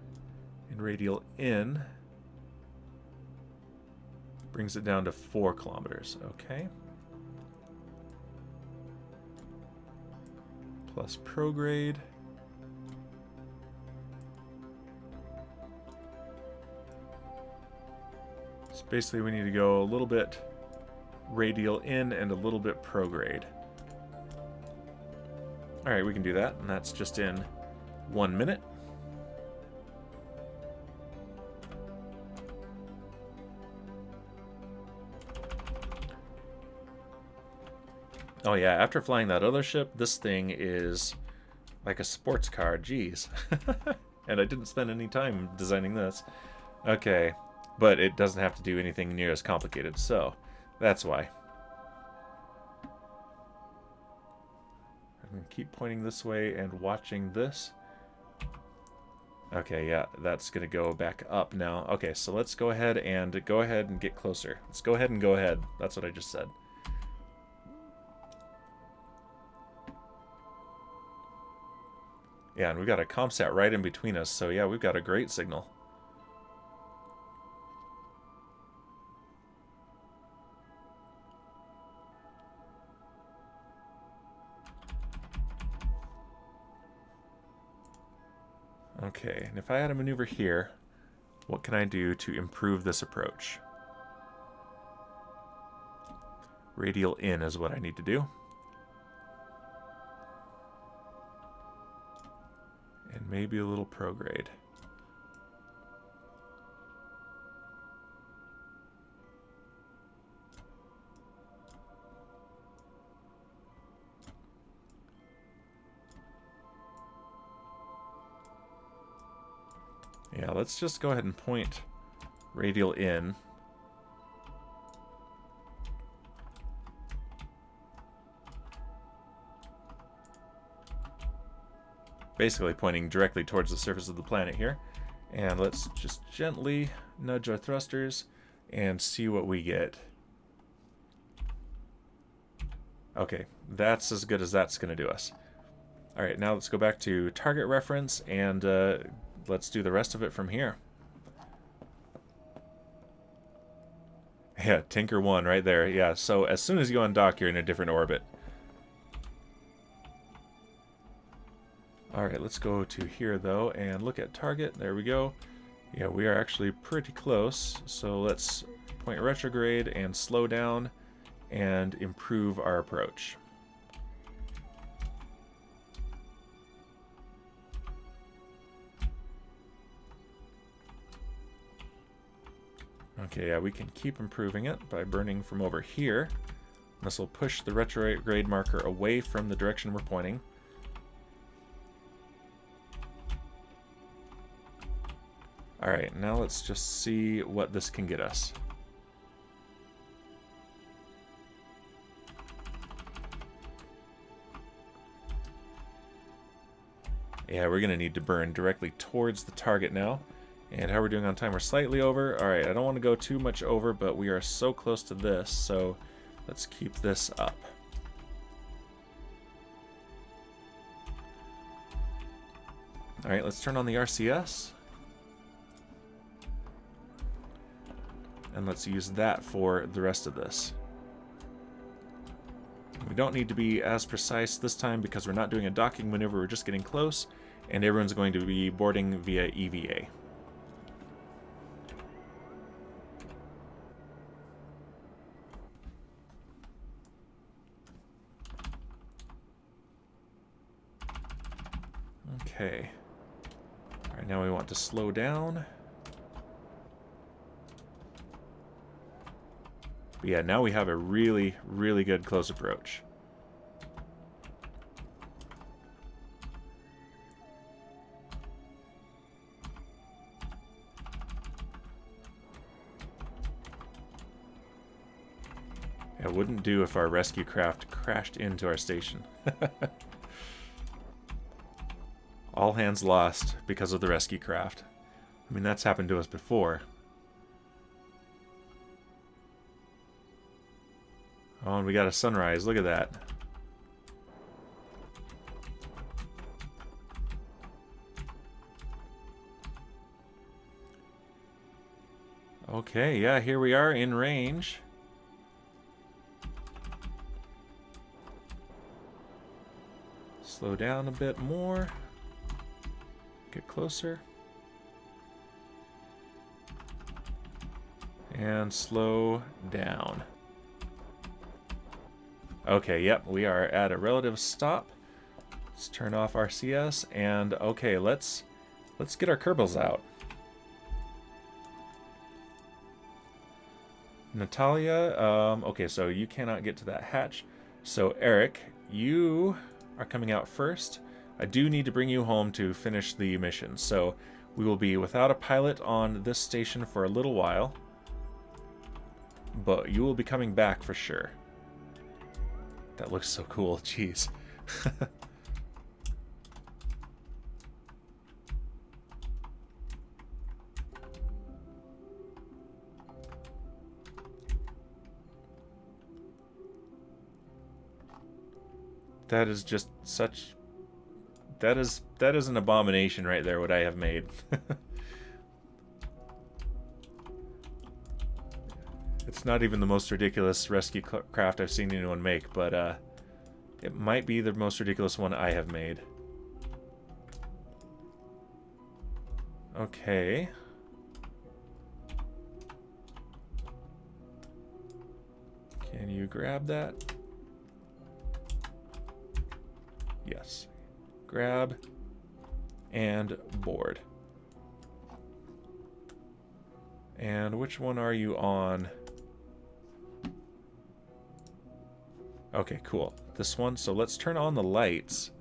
in radial in brings it down to 4 kilometers. Okay. plus prograde. So basically we need to go a little bit radial in and a little bit prograde. Alright, we can do that, and that's just in 1 minute. Oh yeah, after flying that other ship, this thing is like a sports car, jeez. And I didn't spend any time designing this. Okay, but it doesn't have to do anything near as complicated, so that's why. I'm going to keep pointing this way and watching this. Okay, yeah, that's going to go back up now. Okay, so let's go ahead and get closer. Let's go ahead and go ahead. That's what I just said. Yeah, and we've got a ComSat right in between us, so yeah, we've got a great signal. Okay, and if I had a maneuver here, what can I do to improve this approach? Radial in is what I need to do. And maybe a little prograde. Yeah, let's just go ahead and point radial in. Basically pointing directly towards the surface of the planet here. And let's just gently nudge our thrusters and see what we get. Okay, that's as good as that's going to do us. Alright, now let's go back to target reference and let's do the rest of it from here. Yeah, Tinker 1 right there. Yeah, so as soon as you undock, you're in a different orbit. Alright, let's go to here, though, and look at target. There we go. Yeah, we are actually pretty close. So let's point retrograde and slow down and improve our approach. Okay, yeah, we can keep improving it by burning from over here. This will push the retrograde marker away from the direction we're pointing. Alright, now let's just see what this can get us. Yeah, we're going to need to burn directly towards the target now. And how we're doing on time, we're slightly over. Alright, I don't want to go too much over, but we are so close to this, so let's keep this up. Alright, let's turn on the RCS. And let's use that for the rest of this. We don't need to be as precise this time because we're not doing a docking maneuver, we're just getting close, and everyone's going to be boarding via EVA. Okay. Alright, now we want to slow down. But yeah, now we have a really, really good close approach. It wouldn't do if our rescue craft crashed into our station. All hands lost because of the rescue craft. I mean, that's happened to us before. Oh, and we got a sunrise. Look at that. Okay, yeah, here we are in range. Slow down a bit more. Get closer. And slow down. Okay, yep, we are at a relative stop. Let's turn off RCS, and okay, let's get our Kerbals out. Natalia, okay, so you cannot get to that hatch. So Eric, you are coming out first. I do need to bring you home to finish the mission, so we will be without a pilot on this station for a little while, but you will be coming back for sure. That looks so cool, jeez. That is just such... That is an abomination right there, what I have made. It's not even the most ridiculous rescue craft I've seen anyone make, but it might be the most ridiculous one I have made. Okay. Can you grab that? Yes. Grab and board. And which one are you on? Okay, cool. This one. So let's turn on the lights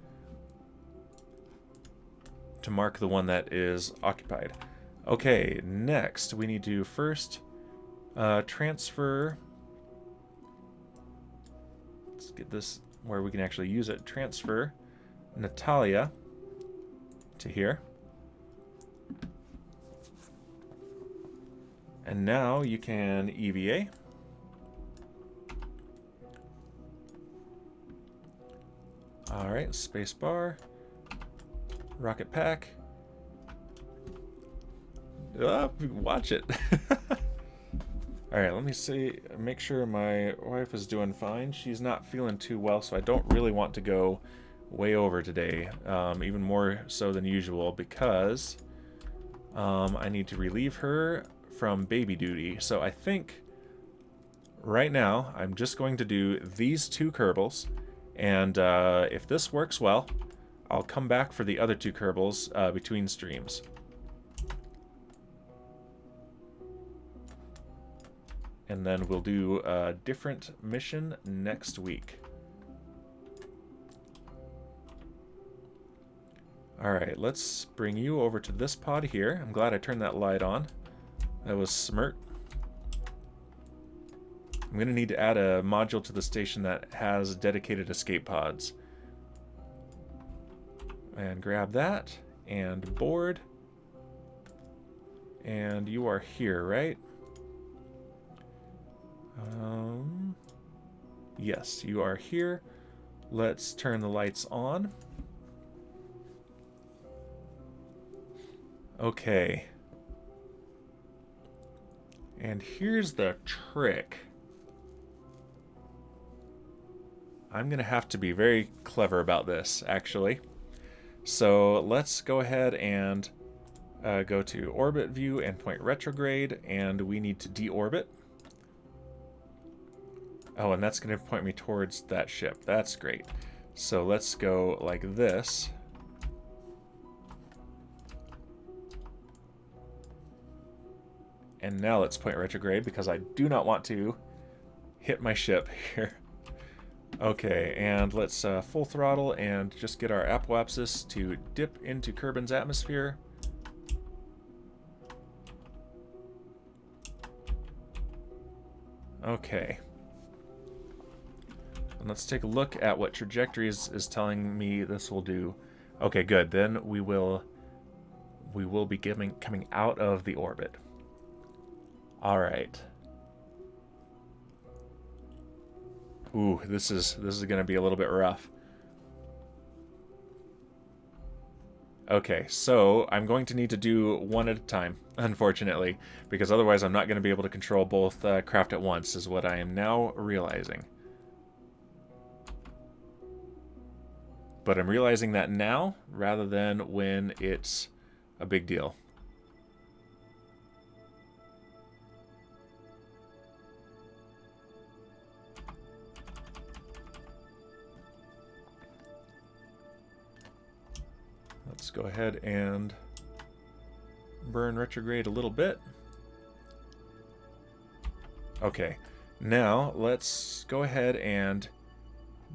to mark the one that is occupied. Okay, next we need to first transfer. Let's get this where we can actually use it. Transfer Natalia to here. And now you can EVA. Alright, spacebar. Rocket pack. Watch it. Alright, let me see. Make sure my wife is doing fine. She's not feeling too well, so I don't really want to go way over today. Even more so than usual, because I need to relieve her from baby duty. So I think right now I'm just going to do these two Kerbals, and if this works well, I'll come back for the other two Kerbals between streams. And then we'll do a different mission next week. Alright, let's bring you over to this pod here. I'm glad I turned that light on. That was smart. I'm going to need to add a module to the station that has dedicated escape pods. And grab that, and board. And you are here, right? Yes, you are here. Let's turn the lights on. Okay. And here's the trick. I'm going to have to be very clever about this, actually. So let's go ahead and go to orbit view and point retrograde, and we need to deorbit. Oh, and that's going to point me towards that ship. That's great. So let's go like this. And now let's point retrograde, because I do not want to hit my ship here. Okay, and let's full throttle and just get our apoapsis to dip into Kerbin's atmosphere. Okay. And let's take a look at what Trajectories is telling me this will do. Okay, good. Then we will be coming out of the orbit. All right. Ooh, this is going to be a little bit rough. Okay, so I'm going to need to do one at a time, unfortunately, because otherwise I'm not going to be able to control both craft at once, is what I am now realizing. But I'm realizing that now rather than when it's a big deal. Let's go ahead and burn retrograde a little bit. Okay, now let's go ahead and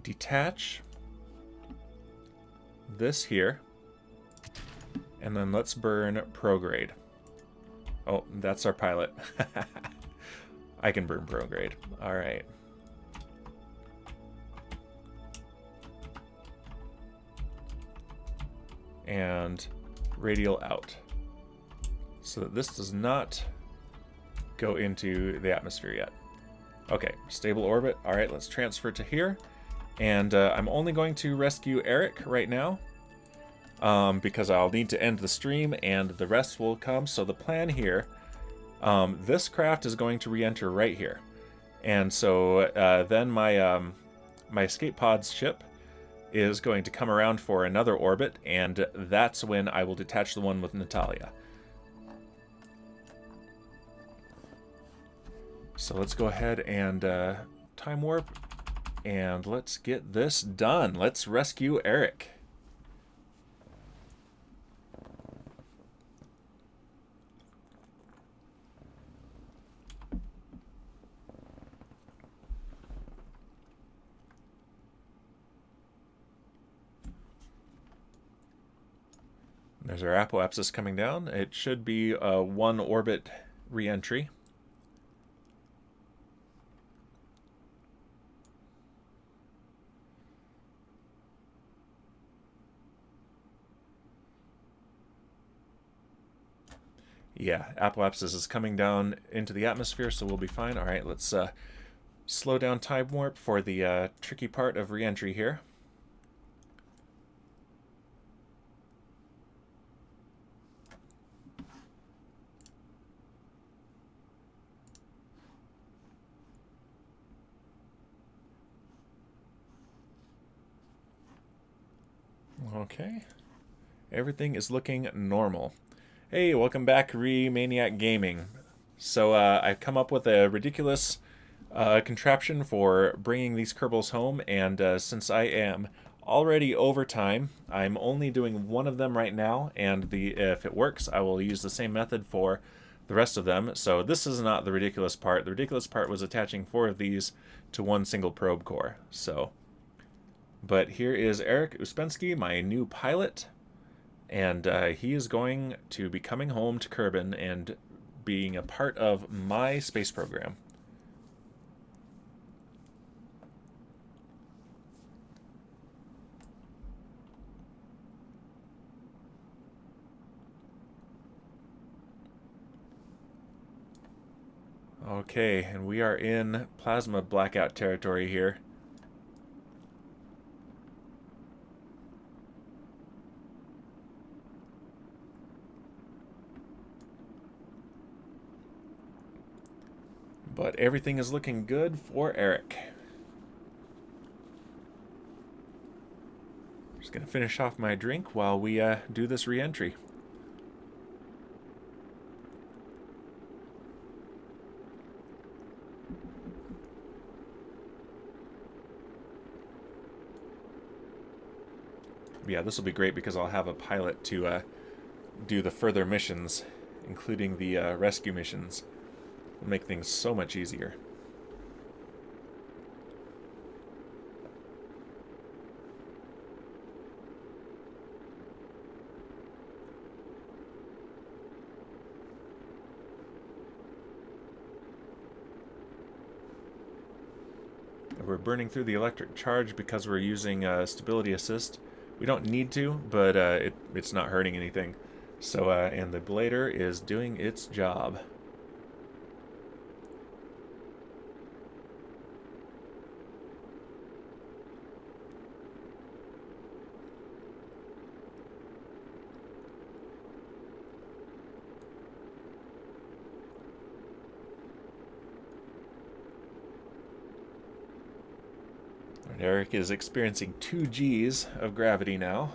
detach this here, and then let's burn prograde. Oh, that's our pilot. I can burn prograde. All right. And radial out, so that this does not go into the atmosphere yet. Okay, stable orbit. All right, let's transfer to here. And I'm only going to rescue Eric right now because I'll need to end the stream and the rest will come. So the plan here, this craft is going to re-enter right here. And so then my escape pod's ship is going to come around for another orbit, and that's when I will detach the one with Natalia. So let's go ahead and time warp, and let's get this done. Let's rescue Eric. There's our apoapsis coming down. It should be a one orbit re-entry. Yeah, apoapsis is coming down into the atmosphere, so we'll be fine. All right, let's slow down time warp for the tricky part of re-entry here. Okay, everything is looking normal. Hey, welcome back, Maniac Gaming. So I've come up with a ridiculous contraption for bringing these Kerbals home, and since I am already over time, I'm only doing one of them right now, and if it works, I will use the same method for the rest of them. So this is not the ridiculous part. The ridiculous part was attaching 4 of these to one single probe core. So, but here is Eric Uspensky, my new pilot. And he is going to be coming home to Kerbin and being a part of my space program. Okay, and we are in plasma blackout territory here. But everything is looking good for Eric. Just gonna finish off my drink while we do this re-entry. Yeah, this will be great because I'll have a pilot to do the further missions, including the rescue missions. It'll make things so much easier. We're burning through the electric charge because we're using stability assist. We don't need to, but it's not hurting anything. So, and the blader is doing its job. Eric is experiencing 2 Gs of gravity now.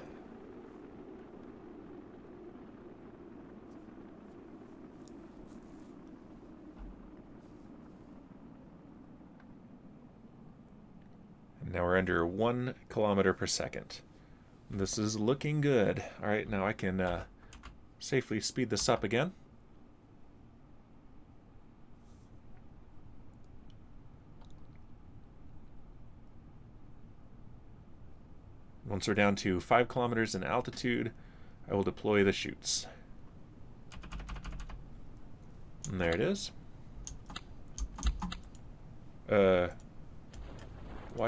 And now we're under 1 kilometer per second. This is looking good. All right, now I can safely speed this up again. Once we're down to 5 kilometers in altitude, I will deploy the chutes. And there it is. Why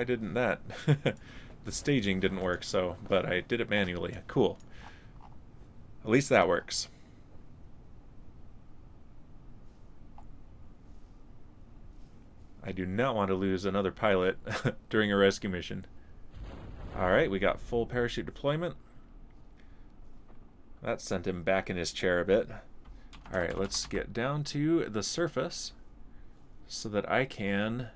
didn't that? The staging didn't work, but I did it manually. Cool. At least that works. I do not want to lose another pilot during a rescue mission. Alright, we got full parachute deployment. That sent him back in his chair a bit. Alright, let's get down to the surface so that I can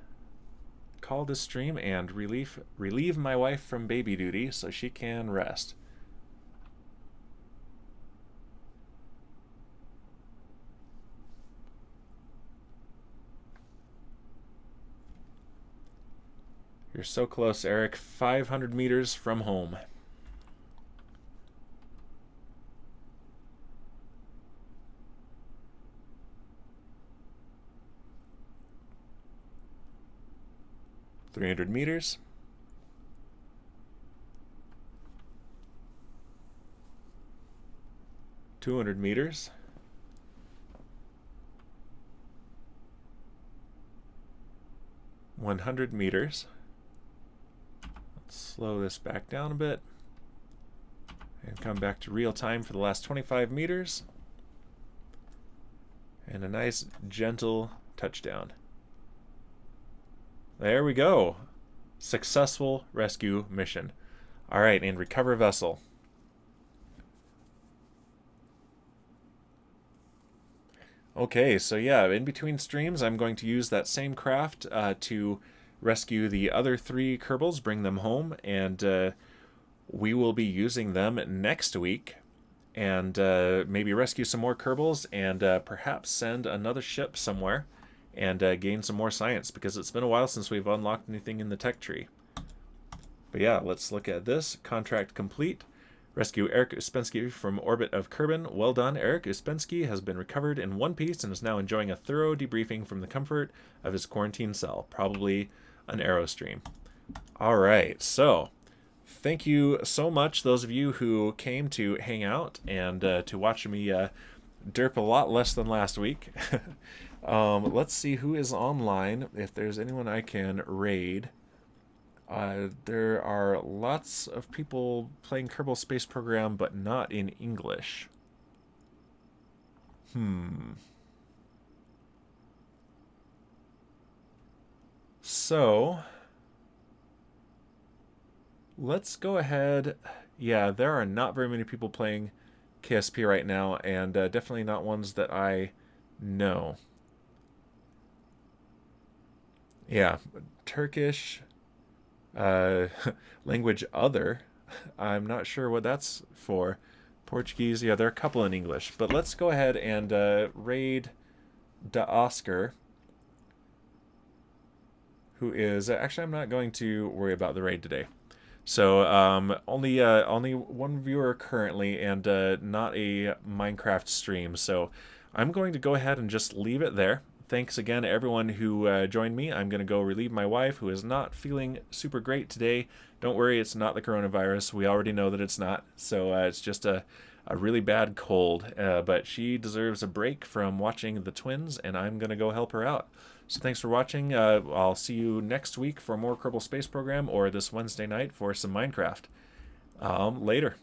call this stream and relieve my wife from baby duty so she can rest. You're so close, Eric. 500 meters from home. $300 meters. $200 meters. $100 meters. Slow this back down a bit and come back to real time for the last 25 meters and a nice gentle touchdown. There we go. Successful rescue mission. All right, and recover vessel. Okay, so yeah, in between streams I'm going to use that same craft to rescue the other 3 Kerbals, bring them home, and we will be using them next week, and maybe rescue some more Kerbals, and perhaps send another ship somewhere, and gain some more science, because it's been a while since we've unlocked anything in the tech tree. But yeah, let's look at this. Contract complete. Rescue Eric Uspensky from orbit of Kerbin. Well done. Eric Uspensky has been recovered in one piece and is now enjoying a thorough debriefing from the comfort of his quarantine cell. Probably an Aerostream. All right, so thank you so much, those of you who came to hang out and to watch me derp a lot less than last week. Let's see who is online, if there's anyone I can raid. There are lots of people playing Kerbal Space Program, but not in English. So, let's go ahead. Yeah, there are not very many people playing KSP right now, and definitely not ones that I know. Yeah, Turkish, language other. I'm not sure what that's for. Portuguese, yeah, there are a couple in English. But let's go ahead and raid Da Oscar, who is... Actually, I'm not going to worry about the raid today. So, only one viewer currently, and not a Minecraft stream. So, I'm going to go ahead and just leave it there. Thanks again to everyone who joined me. I'm going to go relieve my wife, who is not feeling super great today. Don't worry, it's not the coronavirus. We already know that it's not. So it's just a really bad cold. But she deserves a break from watching the twins, and I'm going to go help her out. So thanks for watching. I'll see you next week for more Kerbal Space Program, or this Wednesday night for some Minecraft. Later.